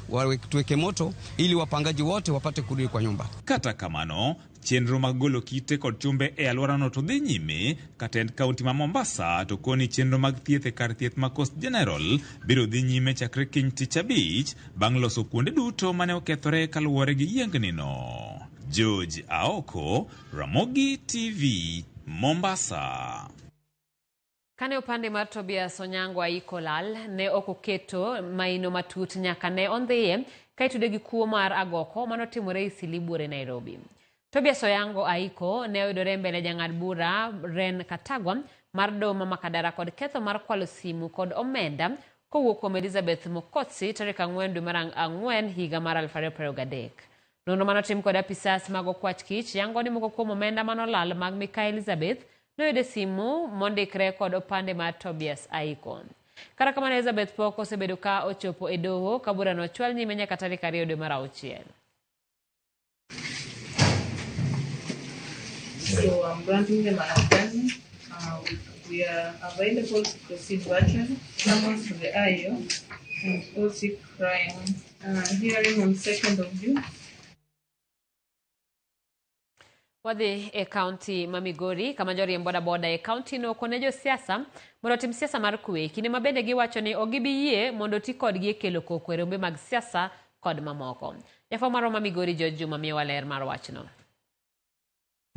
Speaker 13: tuweke moto ili wapangaji wote wapate kurudi kwa nyumba.
Speaker 3: Kata kamano chenro mag golo kite kod chumbe e alworano to dhi nyime katend kaunti ma Mombasa to koni chenro mag thieth e kar thieth ma Coast General biro dhi nyime chakre kiny tich abich bang' loso kuonde duto mane okethore kaluwore gi yiengnino. George Aoko, Ramogi TV, Mombasa.
Speaker 1: Kane upande mar Tobias Onyango aiko lal, ne okoketo maino matut nyaka ne ondhiye kaitude gi kuo mar agoko manotimore Isilibure Nairobi. Tobias Onyango aiko ne oyudore mbele jang'ad bura Ren Katagwa mar Doma Makadara kod ketho mar kwalo simu kod omenda kowuok kuom Elizabeth Mokotsi tarik 4 dwe mar 4 higa mar 2023. Nono manotim kod apisas mag okwach kich yango ni moko kuom omenda manolal mag Mika Elizabeth noyude simu mondikre kod opande mar Tobias aiko. Kata kamano Elizabeth pok osebedo ka ochopo e doho ka burano ochwal nyime nyaka tarik 2 dwe mar 6.
Speaker 14: So I'm granting them an attorney. We are available to proceed virtually, summons to the IO, and also crime hearing on 2nd of June.
Speaker 1: Wadhi e kaunti ma Migori kama joriemb boda e kaunti no konejo siasa mondo tim siasa mar kwe kinde mabende giwacho ni ogibiyie mondo ti kodgi e kelo koko e rombe mag siasa kod mamoko. Jafo maro ma Migori George Juma miyo waler mar wachno.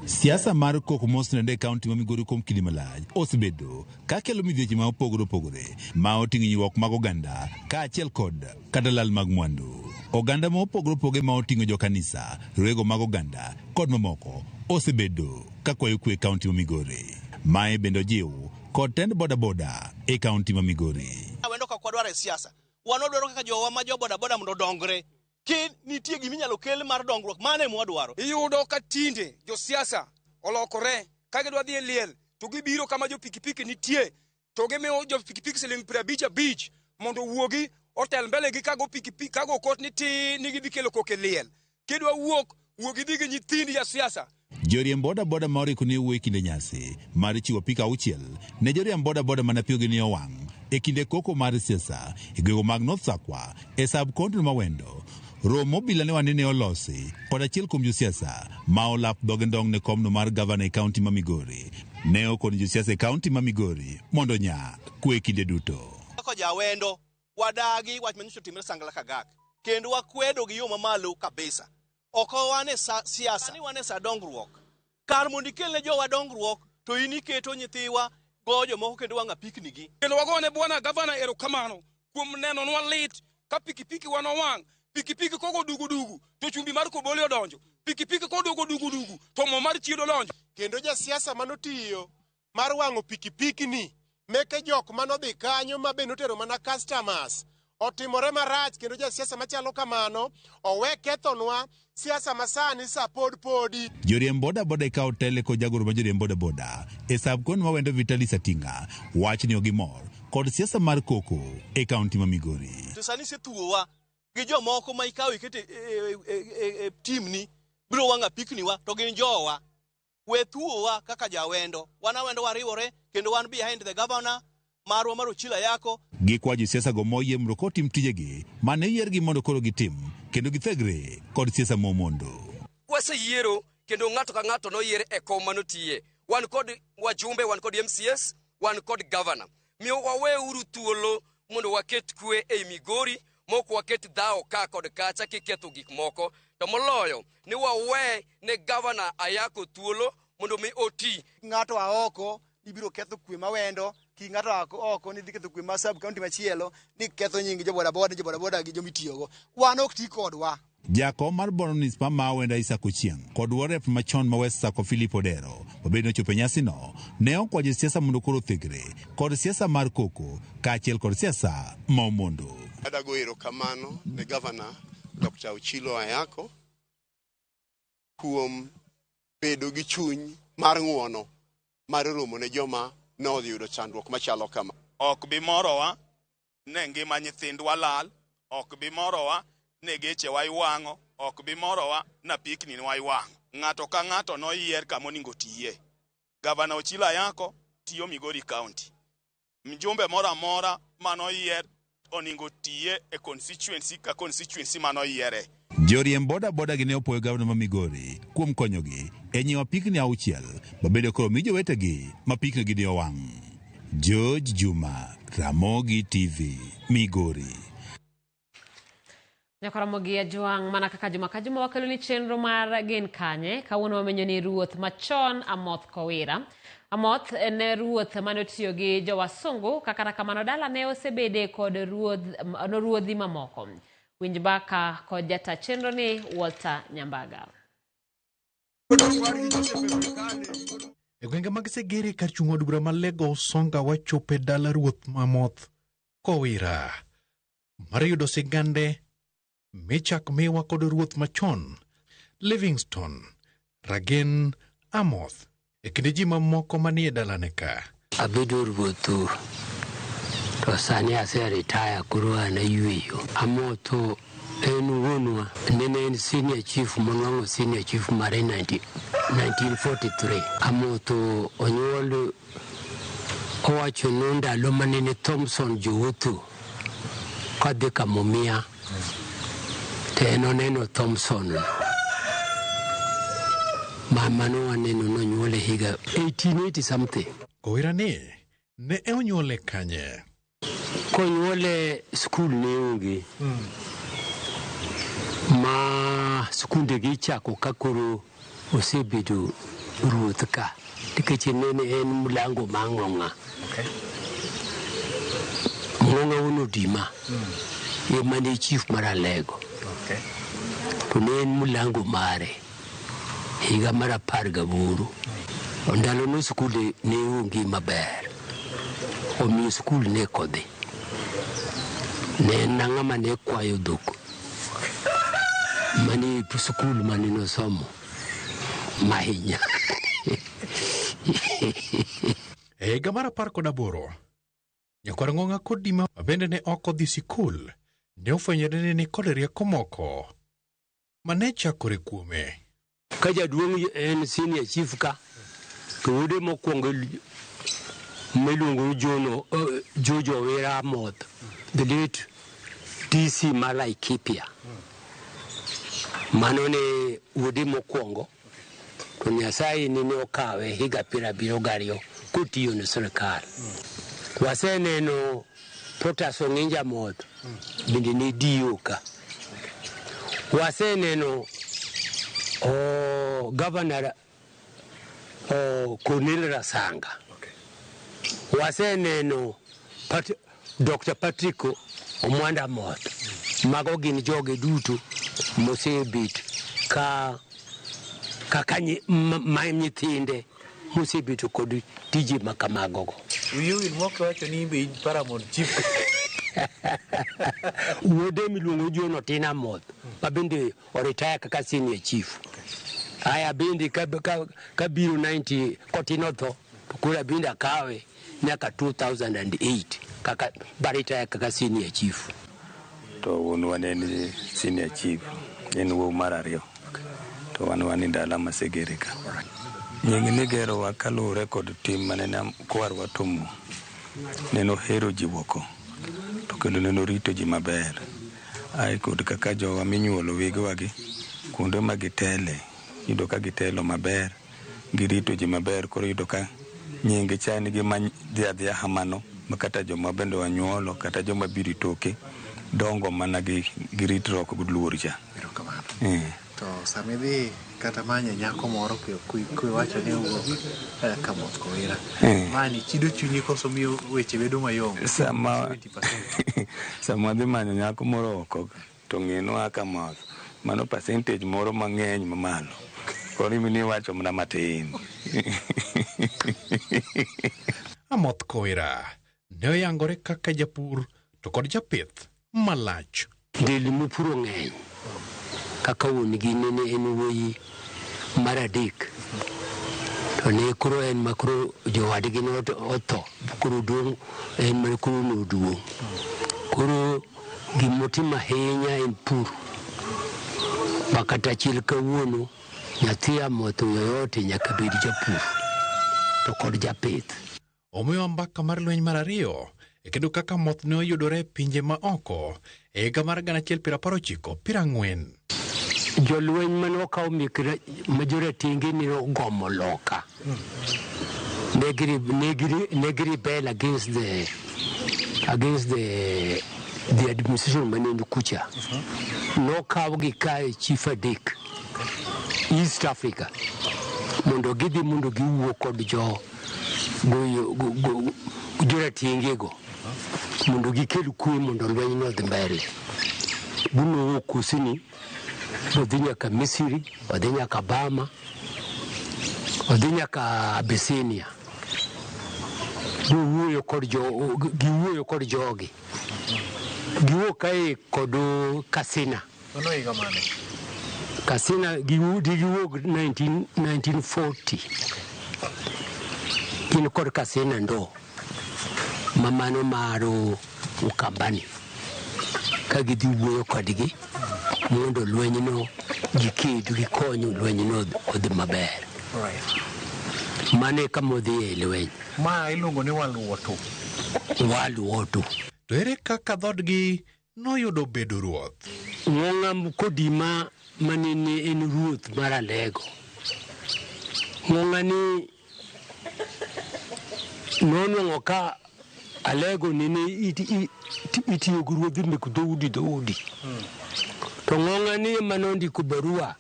Speaker 26: Siasa mar koko mosnende kaunti ma Migori kuom kinde malach osebedo ka kelo midhieche ma opogore ma oting'o ywak mag oganda kaachiel kod kata lal mag mwandu. Oganda ma opogore ma oting'o jokanisa, rwego mag oganda kod mamoko osebedo ka kwayo kwe kaunti ma Migori. Mae bende ojiw kod tend boda e kaunti ma Migori.
Speaker 15: Wendo ka kwadware siasa. Wanodwaro kaka jowa ma jo boda mondo dongre. Kin nitie giminyalo kel mar dongruok mane mwadwaro.
Speaker 17: Iyudo ka tinde jo siasa olokore ka gidwa dhi liel to gibiro kama jo pikipiki nitie to gimiyo jo pikipiki siling 55 mondo wuogi otel mbele gi kago pikipiki kago kot ni gidhi kelo koke liel. Kidwa wuogi dhi gi nyithindi ya siasa.
Speaker 26: Joriemb boda moriko ne wuoyi kinde nyasi mar chiwo pika 6 ne joriemb boda mana piogi ni owang' e kinde koko mar siasa e gwego mag North Sakwa e sub-county ma Wendo. Romo bila ne wanene olosi kod achiel kuom josiasa ma olap dhogendong ne komno mar gavana e kaunti ma Migori ne okon josiasa e kaunti ma Migori mondo nya kwe kinde duto.
Speaker 15: Ko jawendo wadagi wach manyiso timre sangla kagak kendo wakwedo gi yo mamalo kabisa. Oko wane siasa ni wane sa dongruok. Kar mondo kelne jowa dongruok to ini keto nyithiwa gojo moko kendo wanga piknigi.
Speaker 17: Kendo wagone bwana gavana erokamano kuom neno nwa lit ka pikipiki wanowang. Pikipiki kogo dugu to chumbi mar Kobole odonjo. Pikipiki kodogo dugu to mo mar chiedo lonjo.
Speaker 16: Kendo ja siasa manotiyo mar wango pikipiki ni meke jok manodhi kanyo mabende otero mana customers otimore marach. Kendo ja siasa machalo kamano owe kethonwa siasa masani sa podi.
Speaker 26: Joriemb boda ikawo tele ko jagoro ma joriemb boda e sabkon ma wendo Vitali Satinga wach ni ogimor kod siasa mar koko e kaunti ma Migori.
Speaker 15: To sani se tuowa gi jomoko ma ikawo ikete team ni biro wanga pikni wa to gin jowa. We tuowa kaka jawendo wendo wariwore kendo wan behind the governor marwa mar Ochila Yako.
Speaker 26: Gikwa josiasa go moyiem roko tim tijegi mane yiergi mondo koro gitim kendo githegre kod siasa momondo.
Speaker 18: Wase yiero kendo ng'ato ka ng'ato noyier e kom manotiye. Wan kod wajumbe, wan kod MCS, wan kod governor. Miyo wawe uru thuolo mondo waket kwe e Migori, moko waket dhao ka kod kacha kiketho gik moko. To moloyo ni wawe ne governor Ayako thuolo mondo mi oti.
Speaker 16: Ng'ato aoko ibiro ketho kwe mawendo, ki ng'ato oko ni dhi ketho kwe ma sub county machielo ni ketho nying jo boda gi jomitiyogo. Wan ok ti kodwa.
Speaker 26: Jakom mar Bono ma wenda Isaac Ochieng kod warep machon ma West Sako Philip Odero obedo ochopo nyasi no ne okwajo siasa mondo koro thegre kod siasa mar koko kaachiel kod siasa ma omondo.
Speaker 19: Adago erokamano ne Governor Dr. Ochilo Ayako kuom bedo gi chuny mar ng'uono mar romo ne joma nodhi yudo chandruok machalo kama.
Speaker 28: Ok bi morowa ne ngima nyithindwa lal, ok bi morowa ne geche wa iwang'o, ok bi morowa na pikni wa iwang'o. Ng'ato ka ng'ato noyier kama onego tiye. Gavana Ochilo Ayako tiyo Migori County. Mjumbe moro amora manoyier onego tiye e constituency ka constituency manoyiere.
Speaker 26: Joriemb boda gi ne opoyo gavana ma Migori kuom konyogi e nyiewo pikni 6 mabedo koro mi jowetegi ma pikni gi ne owang'. George Juma, Ramogi TV, Migori.
Speaker 1: Ramogi ya Juang mana kaka Juma ka Juma wakelo ni chenro mar gin kanye kawuono wamenyo ni ruoth machon Amoth Kowira. Amoth ne ruoth manotiyo gi jowasungu kaka kamano dala ne osebede kod ruodhi mamoko. Winj baka kod jata chenro ni Walter Nyambaga.
Speaker 20: E gwenge mag Segere kar chung' od bura ma Lagos Songa wachope dala ruoth Amoth Kowira mar yudo sigande michak miwa kod ruoth machon Livingstone Ragen Amoth e kinde ji mamoko manie dalane ka.
Speaker 22: Abedo ruotho to sani ase retire koro an ayweyo. Amoth en wuonwa nene en senior chief monwang'o senior chief mare 1943. Amoth onyuol owacho no ndalo manene Thompson jowuotho kadhi kamomia to en oneno Thompson. Mama no waneno nonyuole higa 1880 something.
Speaker 20: Kowira ne onyuole kanye?
Speaker 22: Konyuole skul ne onge. Ma skunde gi chako kakoro osebedo ruoth ka. Nikech nene en mulango mang'ong'a. Ng'ong'a uno dima. Mane chief mar Alego. To ne en mulango mare. Higa mar 18. Ndalo no skul ne onge maber. Omiyo skul ne kodhi. Ne nang'ama ne kwayo dhok. Mani skul mane no somo. Mahinya.
Speaker 20: E higa mar 18, nyakwar Ng'ong'a kod Dima bende ne ok odhi sikul, ne ofwenyore ni kod rieko moko mane chakore kuome.
Speaker 22: Ka jaduong' en senior chief ka, to wuode mokwongo miluongo Jojo Owira Amoth, the late DC mar Laikipia. Mano ne wuode mokwongo to Nyasaye nene okawe higa 70 kutiyo ne sirkal. Waseneno Potas Ong'inja Moth bende ne diyo ka. Waseneno Governor Cornel Rasanga. Waseneno Dr. Patrick Omwanda Moth. Mago gin joge duto mosebet ka nyithinde mosebet kod tije makamagogo.
Speaker 20: Uyuil moko wacho ni imbe in Paramount Chief.
Speaker 22: Wuode miluongo John Otina Moth ma bende oritaya kaka senior chief. Aya bende ka biro 90 kotino tho to kura bende akawe nyaka 2008 kaka baritaya kaka senior chief.
Speaker 2: To wan en senior chief en wuoyi mar ariyo to wan ndala masegere ka. Nying ni gero wa kalure kod tim manene kwarwa tomo neno hero jiwoko to kendo neno rito ji maber. Ai kod kaka jowa minyuolo wegwa gi kuonde ma gitele yudo ka gitelo maber girito ji maber, koro yudo ka nyinge chani gi madhiadhia hamano makata joma bende wanyuolo kata joma biri toke dongo mana gi ritruok gi luor cha.
Speaker 20: To samidhi kata manya nyako moro kiwacho ni owuok Kamoth Kowira, mani chido chunyi koso miyo weche bedo mayom?
Speaker 2: Sama dhi manyo nyako moro oko to ng'ino Kamoth, mano percentage moro mang'eny mamalo, koro imini wacho mana matin.
Speaker 20: Kamoth Kowira ne oyangore kaka japur to kod japith malach.
Speaker 22: Del mopuro ng'eny kaka wuon gi nene en wuoyi mar adek to ne koro en makoro jowadgi otho koro dong' en mar koro noduong'. Koro gimotimo ahinya en pur, makata achiel kawuono nyathi Amoth yoyote nyaka bed japur to kod japith.
Speaker 20: Omiyo mbaka mar lweny mar ariyo e kendo kaka Moth ne oyudore e pinje ma oko e higa mar 1940.
Speaker 22: Jolweny mane okawo mikra majoratenge ne ogomo loka. Negri rebel against the administration maneno kucha. Nokawo gi kae chief adek East Africa mondo gidhi mondo giwuo kod joratengego mondo gikel kwe mondo lweny no dhi mbele. Buno kusini odhi nyaka Misri, odhi nyaka Bama, odhi nyaka Abyssinia. Giwuoyo kod jogi. Giwuok kae kod Kasina.
Speaker 20: Mano higa mane?
Speaker 22: Kasina giwuok 1940. In kod Kasina ndo mamano maro Ukambani. Ka gidhi wuoyo kodgi mondo lweny no gikedo gikonyo lweny no odhi maber. Mane kamodhi e lweny.
Speaker 20: Ma iluongo ni waluoto.
Speaker 22: Waluoto.
Speaker 20: To ere kaka dhodgi noyudo bedo ruoth?
Speaker 22: Ng'ong'a Kodima manene en ruoth mar Alego. Ng'ong'a ni nonwang'o ka Alego nene itiyo gi ruodhi mek dhoudi. To Ng'ong'a ni manondiko barua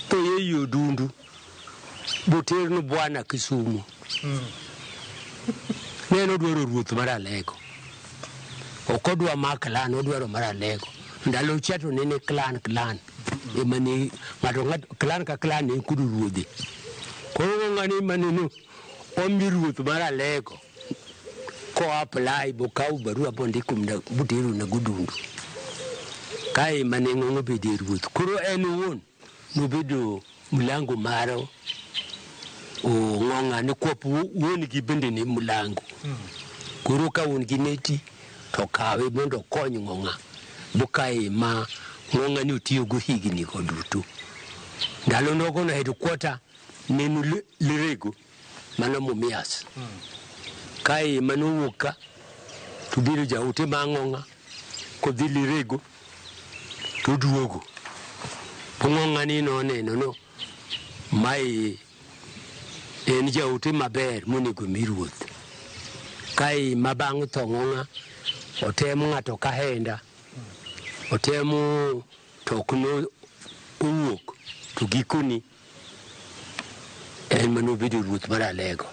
Speaker 22: to yeyo dundu Butere no bwana Kisumu. Neno dwaro ruoth mar Alego. Okodwa ma clan, odwaro mar Alego. Ndalo chato nene clan. Emani ng'ato clan ka clan ne kudu ruodhi. Koro Ng'ong'a ni maneno omi ruoth mar Alego ko apply bokaw barua bondiko Butere na gudundu. Kae mane Ng'ong'a bede ruoth. Koro en wuon nobedo mulango maro Ng'ong'a ni kwop wuon gi bende ne mulango. Koro ka wuon gi neti to kawe mondo kony Ng'ong'a. Bokae ma Ng'ong'a ni otiyo go higni go duto. Ndalo nogo na headquarter nenu Lirego mano Mumias. Kae manowuok ka to biro jaote ma Ng'ong'a kodhi Lirego to duogo. Ng'ong'a ni noneno no mai en jaute maber monego mi ruoth kai mabang' thong'ong'a otemo ng'ato kahenda otemo tokno owuok to gikoni en manobedo ruoth mar Alego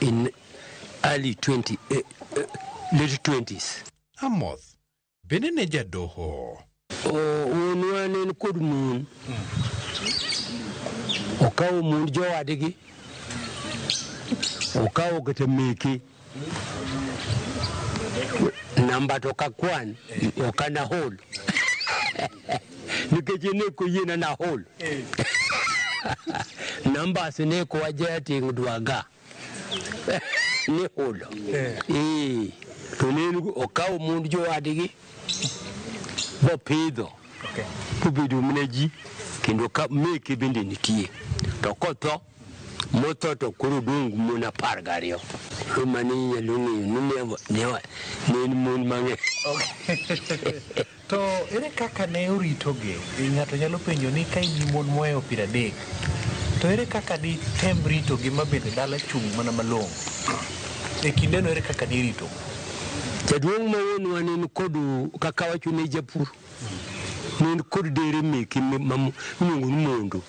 Speaker 22: in early 20 late 20s.
Speaker 20: Amoth bende ne jadoho
Speaker 22: wuonwa ne kod mon okawo mond jowadgi okawo kata meke namba to kakwan okana hol nikech ne koyiena na hol namba ne ko ajeting dwaga ne holo to ne okawo mond jowadgi bopidho obedo mana ji kendo meke bende nitie to kotho motho to koro dong' mon 12 mane nyalo ng'eyo ne en mon mang'eny.
Speaker 20: To ere kaka ne oritogi? Ng'ato nyalo penjo ni ka in mon mohewo 30 to ere kaka di tem ritogi mabende dala chung' mana malong'o e kindeno ere kaka ne irito?
Speaker 22: Jaduong' ma wuonwa ne kod kaka wacho ne japur ne kod dere meke miluongo ni mondo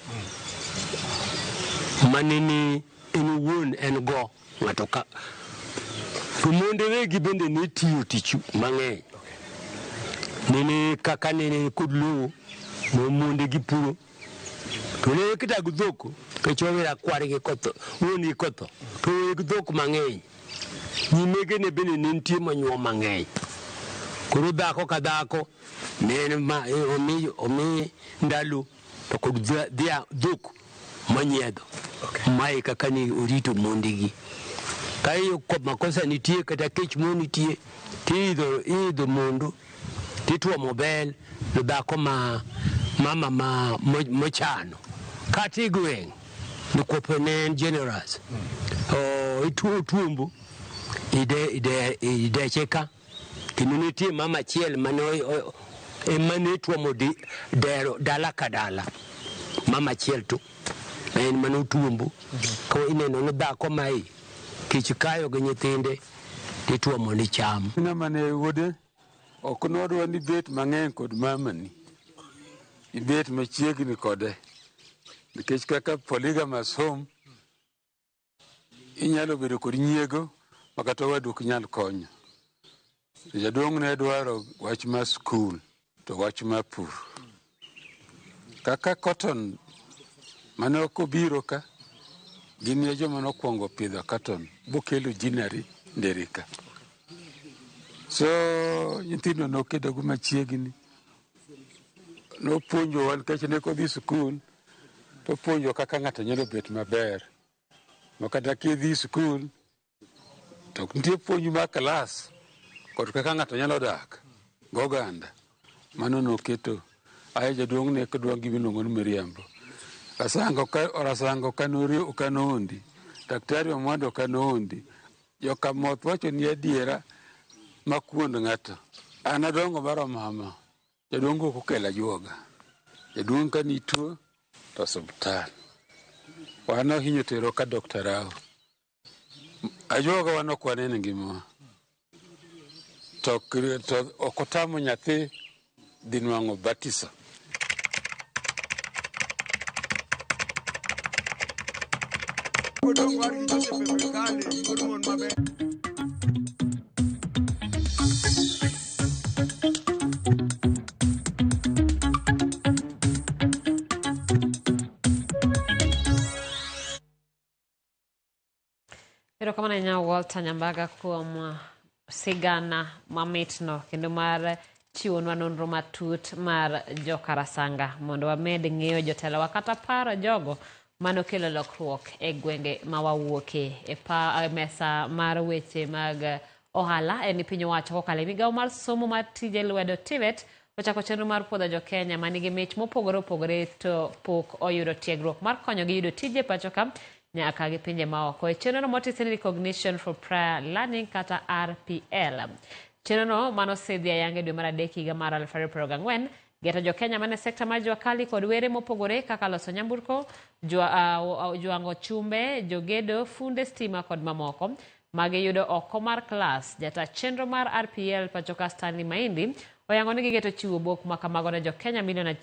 Speaker 22: manene en wuon en go ng'ato ka to monde wegi bende ne tiyo tich mang'eny nene kaka nene kod lowo monde gi puro to ne kitago dhok kechowera kwargi kotho wuongi kotho to weg dhok mang'eny nyimege ne bende ne nitie manyuo mang'eny koro dhako ka dhako ne omi ndalo to kod dhok manyiedho mae kaka ne orito mondegi ka makosa nitie kata kech mo nitie tiidho mondo tituomo bel no dhako mama mochano kata i gweng' nikopo ne en generous ituombo ideche ka kendo nitie mama achiel mane tuomo dala ka dala mama achiel to en mane otuombo ka ineno no dhako mae kech kayo gi nyithinde tituomo ni cham.
Speaker 2: Ng'ama ne wuode ok nodwa ni bet mang'eny kod mamani ibet machiegni kode nikech kaka polygamous home inyalo bedo kod nyiego makata wadu ok nyal konyo. Jaduong' ne dwaro wach mar skul to wach mar pur kaka cotton mane ok obiro ka gin joma nokwongo pidho cotton bokelo jinari nderika so nyithindo nokedogo machiegni nopuonjowa nikech ne kodhi skul topuonjo kaka ng'ato nyalo bet maber makata kidhi skul to nitie puonj mar klas kod kaka ng'ato nyalo dak goganda mano noketo ae jaduong' ne kodwa gimiluongo ni miriambo orasango kanoondi daktari omwando kanoondi joka moth wacho ni adiera makuond ng'ato an adongo baro mama jaduong' ok okelo ajuoga jaduong' ka nituo to osuptal wan ohinyo tero ka Dr. Rao ajuoga wan ok waneno ngimawa to ok otamo nyathi dhi nwang'o batiso.
Speaker 1: Erokamano ahinya Walter Nyambaga kuom sigana mamitno kendo mar chiwonwa nonro matut mar jokarasanga mondo wamed ng'eyo jotelowa kata paro jogo manokelo lokruok e gwenge mawawuoke e mesa mar weche mag ohala en piny owacho kokalo e migawo mar somo mar tije lwedo TVET ochako chenro mar puodho jo-Kenya manigi mich mopogore opogore to pok oyudo tiegruok mar konyogi yudo tije pacho ka nyaka gi pinje maoko. Chenrono motis ni Recognition for Prior Learning kata RPL. Chenrono manosidhi ayange dwe mar adek higa mar 2024 Geto jo Kenya mane sekta mar jua kali kod were mopogore kaka loso nyamburko, juango chumbe, jogedo, funde stima kod mamoko. Mage yudo oko mar klas. Jata chenro mar RPL pachoka Stanley Maindi oyango ni gigeto chiwo bok makamago ne jo Kenya milion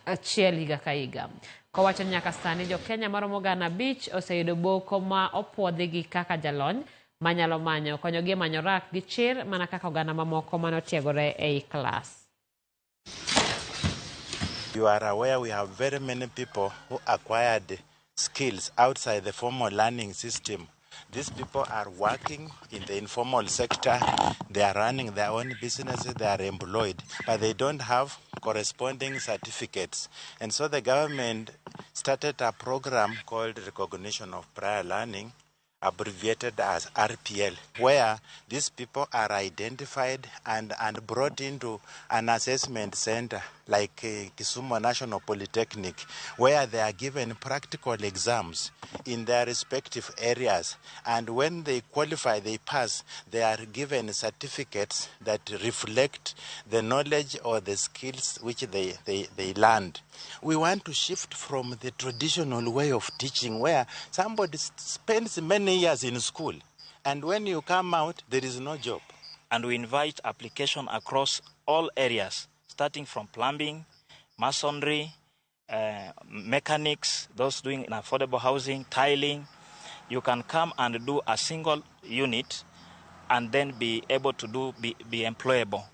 Speaker 1: achiel higa ka higa. Kowacho nyaka sani jo Kenya maromo gana beach oseyudo boko ma opuodhi gi kaka jalony manyalo manyo konyogi manyo rak gi chir mana kaka oganda mamoko manotiegore ei klas.
Speaker 4: You are aware we have very many people who acquired skills outside the formal learning system. These people are working in the informal sector, they are running their own businesses, they are employed, but they don't have corresponding certificates. And so the government started a program called Recognition of Prior Learning, abbreviated as RPL, where these people are identified and brought into an assessment center like Kisumu National Polytechnic, where they are given practical exams in their respective areas. And when they qualify, they pass, they are given certificates that reflect the knowledge or the skills which they learned. We want to shift from the traditional way of teaching where somebody spends many years in school and when you come out, there is no job.
Speaker 5: And we invite application across all areas, starting from plumbing, masonry, mechanics, those doing in affordable housing, tiling. You can come and do a single unit and then be able to be employable.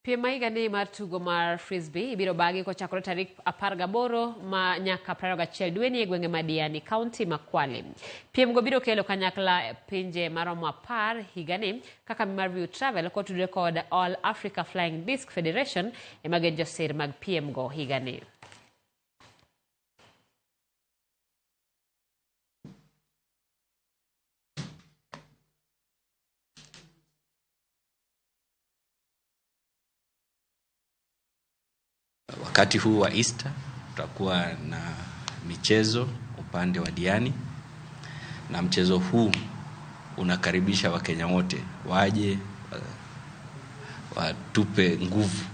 Speaker 1: Piem maigani mar tugo mar frisbee ibiro bagi kochakore tarik 18 ma nyaka 21 dweni e gwenge Manyien County ma Kwale. Piem go biro kelo kanyakla pinje maromo 10 higani kaka mar View Travel kotudore kod All Africa Flying Disc Federation e magen josir mag piem go higani.
Speaker 7: Wakati huu wa Easter tutakuwa na michezo upande wa Diani, na mchezo huu unakaribisha Wakenya wote waje watupe nguvu,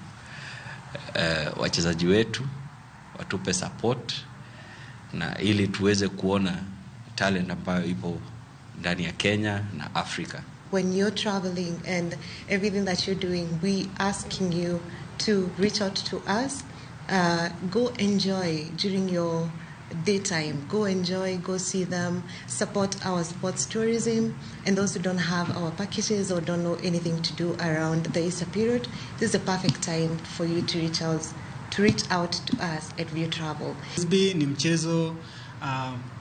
Speaker 7: wachezaji wetu watupe support na ili tuweze kuona talent ambayo ipo ndani ya Kenya na Afrika.
Speaker 8: When you're traveling and everything that you're doing, we asking you to reach out to us. Go enjoy during your daytime. Go enjoy, go see them, support our sports tourism. And those who don't have our packages or don't know anything to do around the Easter period, this is the perfect time for you to reach out to us at View Travel.
Speaker 9: Frisbee ni mchezo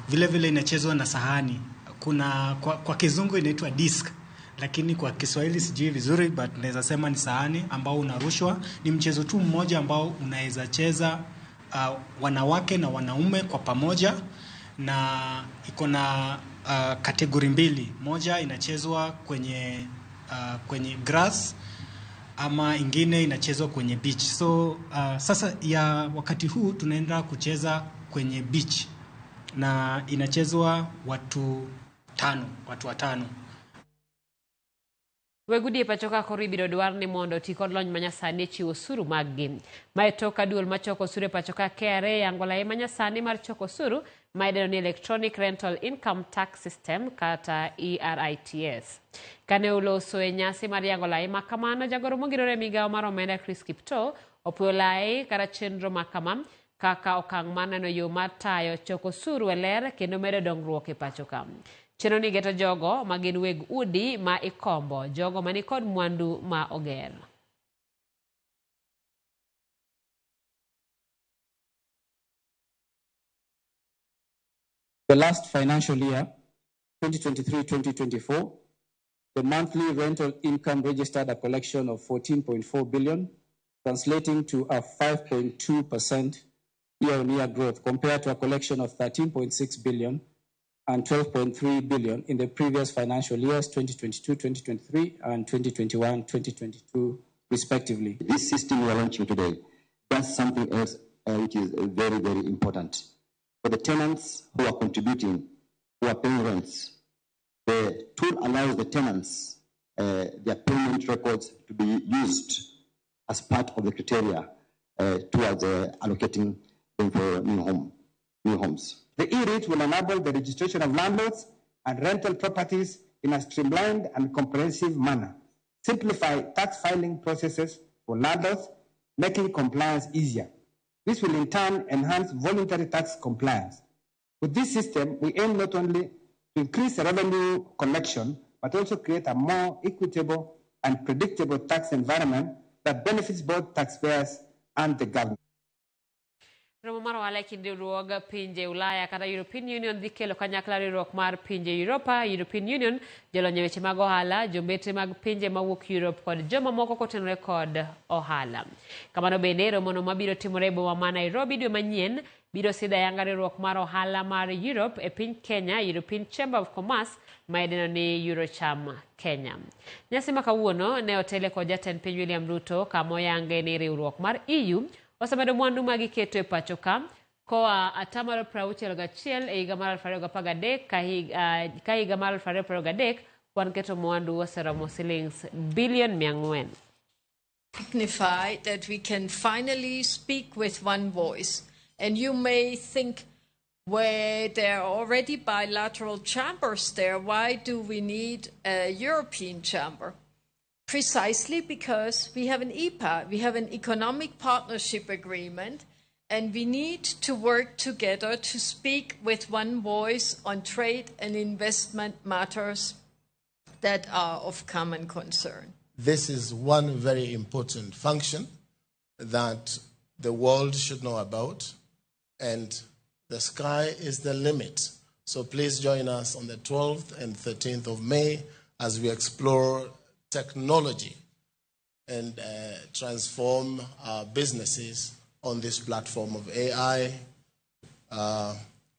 Speaker 9: vile vile inachezwa na sahani. Kuna kwa kizungu inaitwa disc, lakini kwa Kiswahili sijui vizuri, but naweza sema ni sahani ambao unarushwa. Ni mchezo tu mmoja ambao unaweza cheza wanawake na wanaume kwa pamoja, na iko na kategori mbili. Moja inachezwa kwenye grass ama ingine inachezwa kwenye beach. So sasa ya wakati huu tunaenda kucheza kwenye beach na inachezwa watu watano.
Speaker 1: Wegudi pachoka kori biro dwar ni mondo tikod lony manyasani chiwo osuru maggi. Mae toka duol machoko osuru pachoka KRA yangola manyasani mar choko osuru maideno ni Electronic Rental Income Tax System kata ERITS. Kane uloso e nyasi mar yangola makamano jagoro mogirore migao mar omenda Chris Kipto opuolai kara chenro makama kaka okang' maneno yo mar tayo choko osuru e ler kendo medo dongruok e pachoka. Cheno ni geto jogo magin weg udi ma ikombo, jogo mani kod mwandu ma oger.
Speaker 23: The last financial year, 2023-2024, the monthly rental income registered a collection of 14.4 billion, translating to a 5.2% year-on-year growth compared to a collection of 13.6 billion and 12.3 billion in the previous financial years, 2022-2023 and 2021-2022, respectively.
Speaker 24: This system we are launching today does something else which is very, very important. For the tenants who are contributing, who are paying rents, the tool allows the tenants their payment records to be used as part of the criteria towards allocating them for new homes. The e-REIT will enable the registration of landlords and rental properties in a streamlined and comprehensive manner, simplify tax filing processes for landlords, making compliance easier. This will in turn enhance voluntary tax compliance. With this system, we aim not only to increase revenue collection, but also create a more equitable and predictable tax environment that benefits both taxpayers and the government.
Speaker 1: Romo mar wala kinde ruoga pinje Ulaya kata European Union dhi kelo kanyakla riwruok mar pinje Europa, European Union, jolony weche mag ohala, jombete mag pinje mawuok Europe kod joma moko kotenore kod ohala. Kamano bende romono mabiro timore boma ma Nairobi dwe manyien biro sidho ayanga riwruok mar ohala mar Europe e piny Kenya, European Chamber of Commerce maideno ni Eurocham Kenya. Nyasi ma kawuono ne otele kod jatend piny William Ruto kamoyange ni riwruok mar EU osemedo mwandu magiketo e pacho ka koa atamalo 61 e higa mar 2013 ka higa mar 2023 kwan keto mwandu oseromo shillings billion 400.
Speaker 6: Signify that we can finally speak with one voice. And you may think, where there are already bilateral chambers there, why do we need a European chamber? Precisely because we have an EPA, we have an economic partnership agreement, and we need to work together to speak with one voice on trade and investment matters that are of common concern.
Speaker 10: This is one very important function that the world should know about, and the sky is the limit. So please join us on the 12th and 13th of May as we explore technology and transform our businesses on this platform of AI.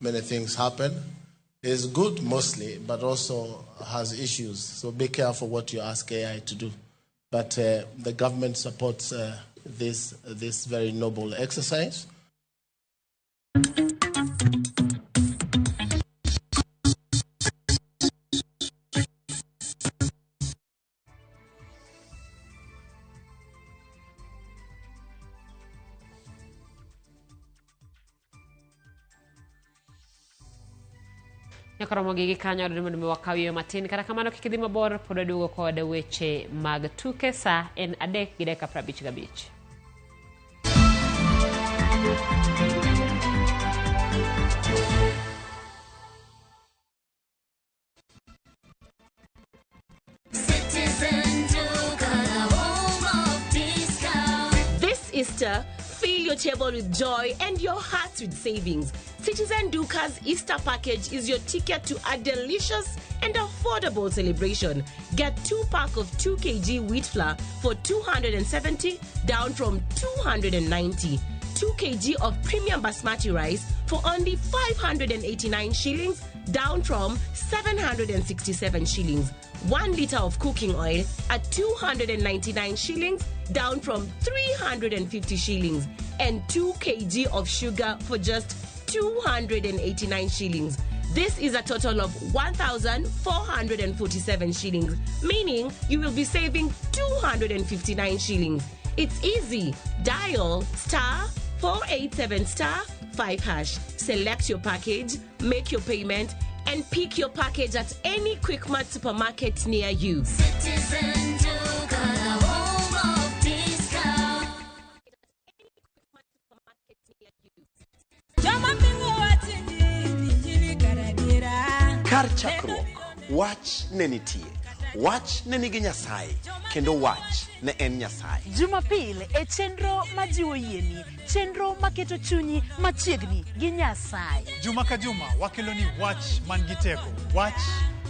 Speaker 10: Many things happen. It's good mostly, but also has issues. So be careful what you ask AI to do. But the government supports this very noble exercise.
Speaker 1: Ramogi gi kanyo dume wakawiyo matin kata kamano kikidhi mabor pod waduogo kod weche mag tuke sa en 3:55.
Speaker 11: This Easter, fill your table with joy and your heart with savings. Citizen Duca's Easter package is your ticket to a delicious and affordable celebration. Get 2 packs of 2 kg wheat flour for 270, down from 290. 2 kg of premium basmati rice for only 589 shillings, down from 767 shillings. 1 liter of cooking oil at 299 shillings, down from 350 shillings. And 2 kg of sugar for just 289 shillings. This is a total of 1,447 shillings, meaning you will be saving 259 shillings. It's easy. Dial *487*5#. Select your package, make your payment, and pick your package at any Quickmart supermarket near you.
Speaker 12: Citizen Duca, home of discount.
Speaker 13: Kar chakruok, wach ne nitie. Wach ne nigi Nyasaye, kendo wach ne en Nyasaye.
Speaker 21: Jumapil e chenro majiwo yieni, chenro maketo chunyi machiegni gi Nyasaye.
Speaker 25: Juma ka juma wakeloni wach man gi teko, wach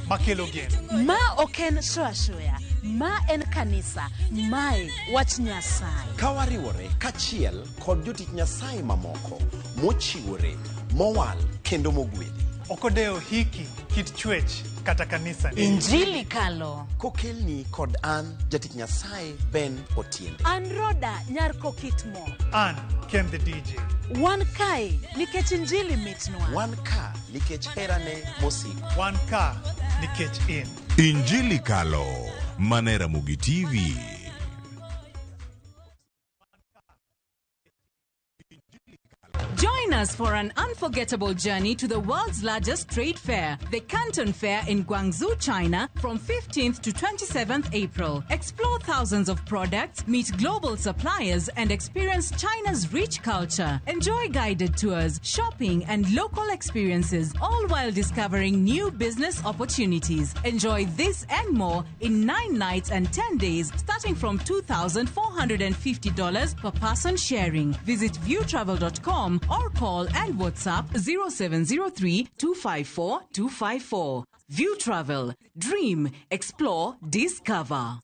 Speaker 25: makelo geno.
Speaker 21: Ma oken shoya, ma en kanisa, mae wach Nyasaye.
Speaker 13: Kawariwore kachiel kod jotich Nyasaye mamoko, mochiwore, mowal kendo mogwedhi.
Speaker 25: Okodeo hiki kit chwech kata kanisa ni.
Speaker 21: Injili kalo.
Speaker 13: Kokelni kod an jatich Nyasaye Ben Otiende.
Speaker 21: An Roda nyar kokitmo.
Speaker 25: An Ken the DJ.
Speaker 21: Wan kai nikech injili mitnwa.
Speaker 13: Wan ka nikech herane mosiko.
Speaker 25: Wan ka nikech in.
Speaker 26: Injili kalo. Mane Ramogi TV.
Speaker 3: Join us for an unforgettable journey to the world's largest trade fair, the Canton Fair in Guangzhou, China, from 15th to 27th April. Explore thousands of products, meet global suppliers, and experience China's rich culture. Enjoy guided tours, shopping, and local experiences, all while discovering new business opportunities. Enjoy this and more in 9 nights and 10 days, starting from $2,450 per person sharing. Visit viewtravel.com or call and WhatsApp 0703-254-254. View Travel. Dream, explore, discover.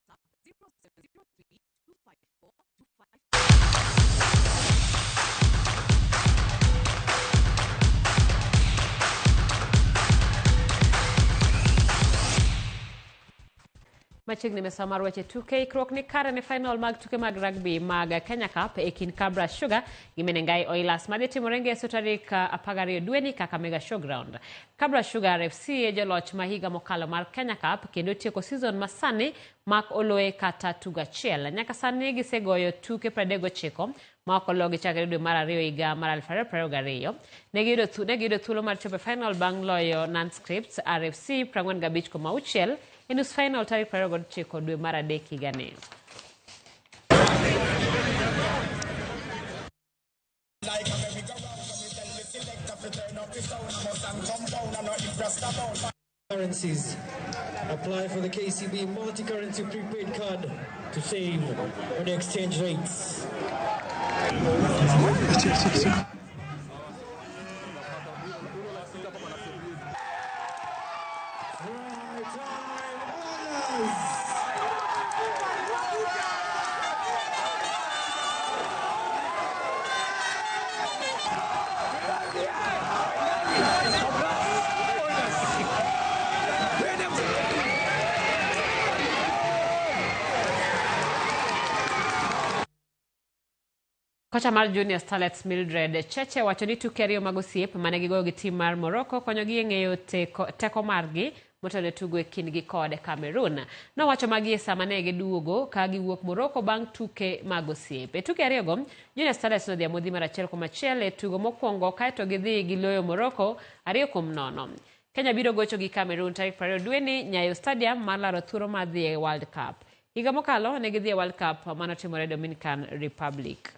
Speaker 1: Machiegni mesomar weche tuke ikruok ni kare ne final mag tuke mag rugby mag Kenya Cup e kind Kabra Sugar gi Menengai Oilers madhi timore ngeso tarik 12 dwe ni Kakamega Showground. Kabra Sugar FC e joloch ma higa mokalo mar Kenya Cup kendo tieko season masani mak oloe kata tugachiel. Nyaka sani gisegoyo tuke 39 ma ok ologi chakre dwe mar 2 higa mar 2022. Negiyudo thuolo mar chopo final bang' loyo non-scripts RFC 45-6 e nus final tarik 29 dwe mar 3 higani.
Speaker 14: Currencies. Apply for the KCB multi-currency prepaid card to save on the exchange rates.
Speaker 1: Kocha mar Junior Starlets Mildred Cheche wacho ni tuke ariyo mag osiep mane gigoyo gi tim mar Morocco konyogi e ng'eyo teko margi motelo tugo e kindgi kod Cameroon. Nowacho magi e sama ne giduogo ka giwuok Morocco bang' tuke mag osiep. E tuke ariyogo, Junior Starlets nodhi amodhi mar 1-1 e tugo mokwongo kaeto gidhi giloyo Morocco 2-0. Kenya biro gocho gi Cameroon tarik 20 dwe ni Nyayo Stadium mar laro thuolo mar dhi e World Cup. Higa mokalo ne gidhi e World Cup manotimore Dominican Republic.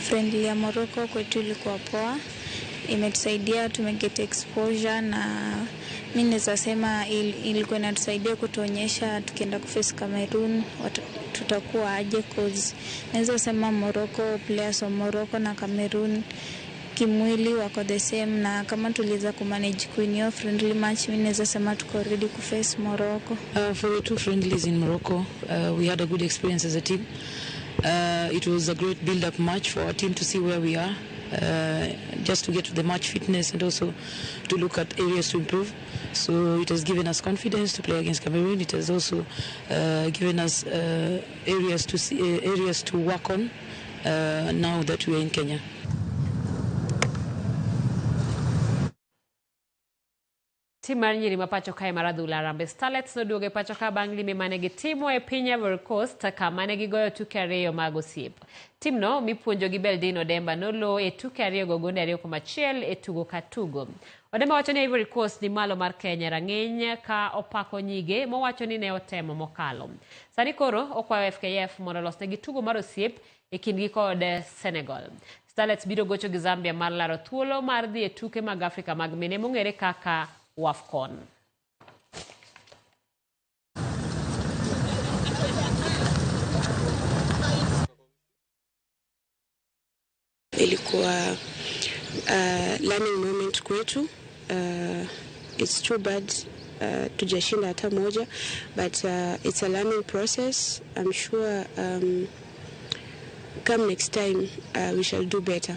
Speaker 15: Friendly ya Morocco kwetu ilikuwa poa, imetusaidia tumeget exposure, na mimi naweza sema ilikuwa inatusaidia kutuonyesha tukienda kuface Cameroon tutakuwa aje, cause naweza sema Morocco, players wa Morocco na Cameroon kimwili wako the same, na kama tuliweza kumanage kuinio friendly match, mimi naweza sema tuko ready kuface Morocco.
Speaker 16: For the two friendlies in Morocco, we had a good experience as a team. It was a great build-up match for our team to see where we are, just to get to the match fitness and also to look at areas to improve. So it has given us confidence to play against Cameroon. It has also given us areas to work on now that we are in Kenya.
Speaker 1: Tim mar nyiri ma pacho kae mar adhula Harambee Starlets noduogo e pacho ka bang' limbe mane gitimo e piny Ivory Coast kama ne gigoyo tuke ariyo mag osiep. Timno mipuonjo gi Beldin Odemba nolo e tuke ariyogo gonde 2-1 e tugo ka tugo. Odemba wacho ni Ivory Coast ni malo mar Kenya rang'iny ka opako nyige mowacho ni ne otemo mokalo. Sani koro okwayo FKF mondo olosnegi tugo mar osiep e kindgi kod Senegal. Starlets biro gocho gi Zambia mar laro thuolo mar dhi e tuke mag Afrika mag mine mong'ere kaka WAFCON.
Speaker 17: Ilikuwa learning moment kwetu. It's too bad tujashinda hata moja, but it's a learning process. I'm sure come next time we shall do better.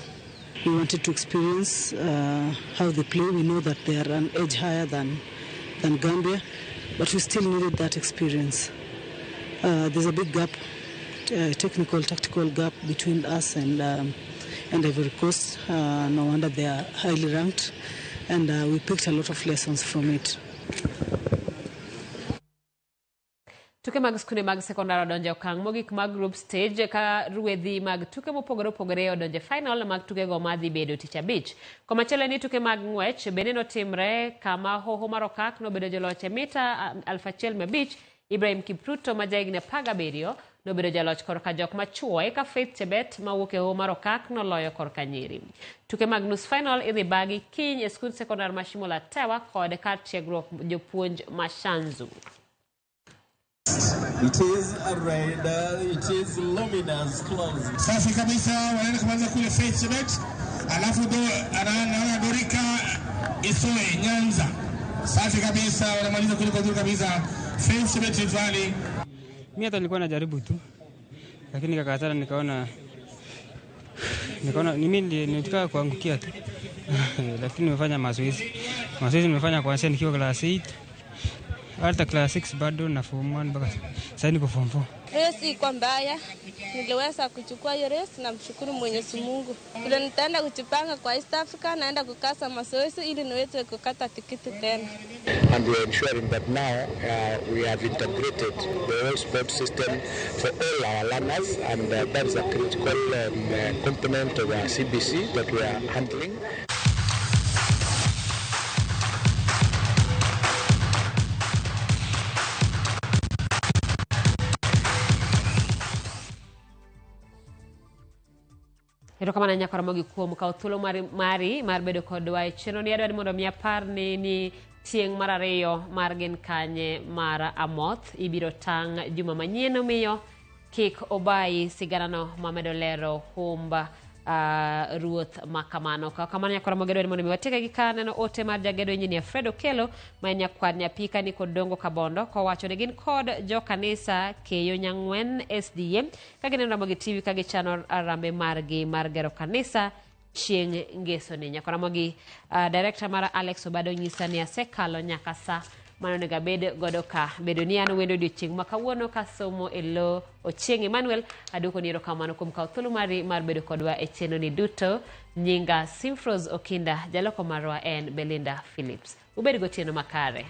Speaker 18: We wanted to experience how they play. We know that they are an edge higher than Gambia, but we still needed that experience. There's a big gap technical tactical gap between us and Ivory Coast. No wonder they are highly ranked, and we picked a lot of lessons from it.
Speaker 1: Tuke mag skunde mag sekondar odonje okang' mogik mag group stage ka ruedhi mag tuke mopogore opogore odonje final mag tuke go madhi bedo tich abich. Komachielo ni tuke mag ng'wech bende notimre kama hoho mar okak nobedo joloch mita 1,500. Ibrahim Kipruto ma jahigni 17 nobedo jaloch korka jok machuoye ka Faith Chebet mawuok e hoho mar okak noloyo korka nyiri. Tuke mag nus final idhi bagi kiny e skund sekondar ma Shimola Tewa kod kar tiegruok jopuonj ma Shanzu.
Speaker 2: It is a rider, it is luminous close.
Speaker 4: Safi kabisa wanaenda kuanza kule Faith Chebet, alafu anaona Dorika Isoe Nyanza. Safi kabisa wanamaliza kule kwa uzuri kabisa Faith Chebet Valley.
Speaker 5: Mimi hata nilikuwa najaribu tu, lakini nikakatana, nikaona mimi nilitaka kuangukia tu. Lakini nimefanya mazoezi nimefanya kuanzia nikiwa class 8 hata class 6 bado na form 1 mpaka sasa niko form 4.
Speaker 19: Race iko mbaya, niliweza kuchukua hiyo race na mshukuru Mwenyezi Mungu. Bila nitaenda kujipanga kwa East Africa, naenda kukasa mazoezi ili niweze kukata tikiti tena.
Speaker 20: And we are ensuring that now we have integrated the whole sport system for all our learners, and that is a critical component of our CBC that we are handling.
Speaker 1: Erokamano nyaka Ramogi kuom kawo thuolo mar bedo kodwa e chenro ni. Adwaro mondo mi apar ni tieng' mar ariyo mar gin kanye mar Amoth ibiro tang' juma manyien, omiyo kik obayi siganano mamedo lero humba ruoth makamano. Kamano nyaka Ramogi adwaro mondo mi wateke gi kaneno ote mar jagedo engineer Fred Okelo ma nyakwar nyapika ni kod dongo Kabondo kowacho ni gin kod jo kanisa Keyo Nyang'wen SDM ka gineno Ramogi TV ka gichano arambe margi mar gero kanisa chieng' ngeso ni. Nyaka Ramogi director mar Alex Obado nyisa ni asekalo nyaka sa mano nega bed godo ka bedo ni an wendo odiochieng' ma kawuono ka somo e lo Ochieng' Emmanuel aduoko ni erokamano kuom kawo thuolo mari mar bedo kodwa e chenro ni duto. Nyinga Simfros Okinda, jaloko marwa en Belinda Phillips. Ubed gotieno makare.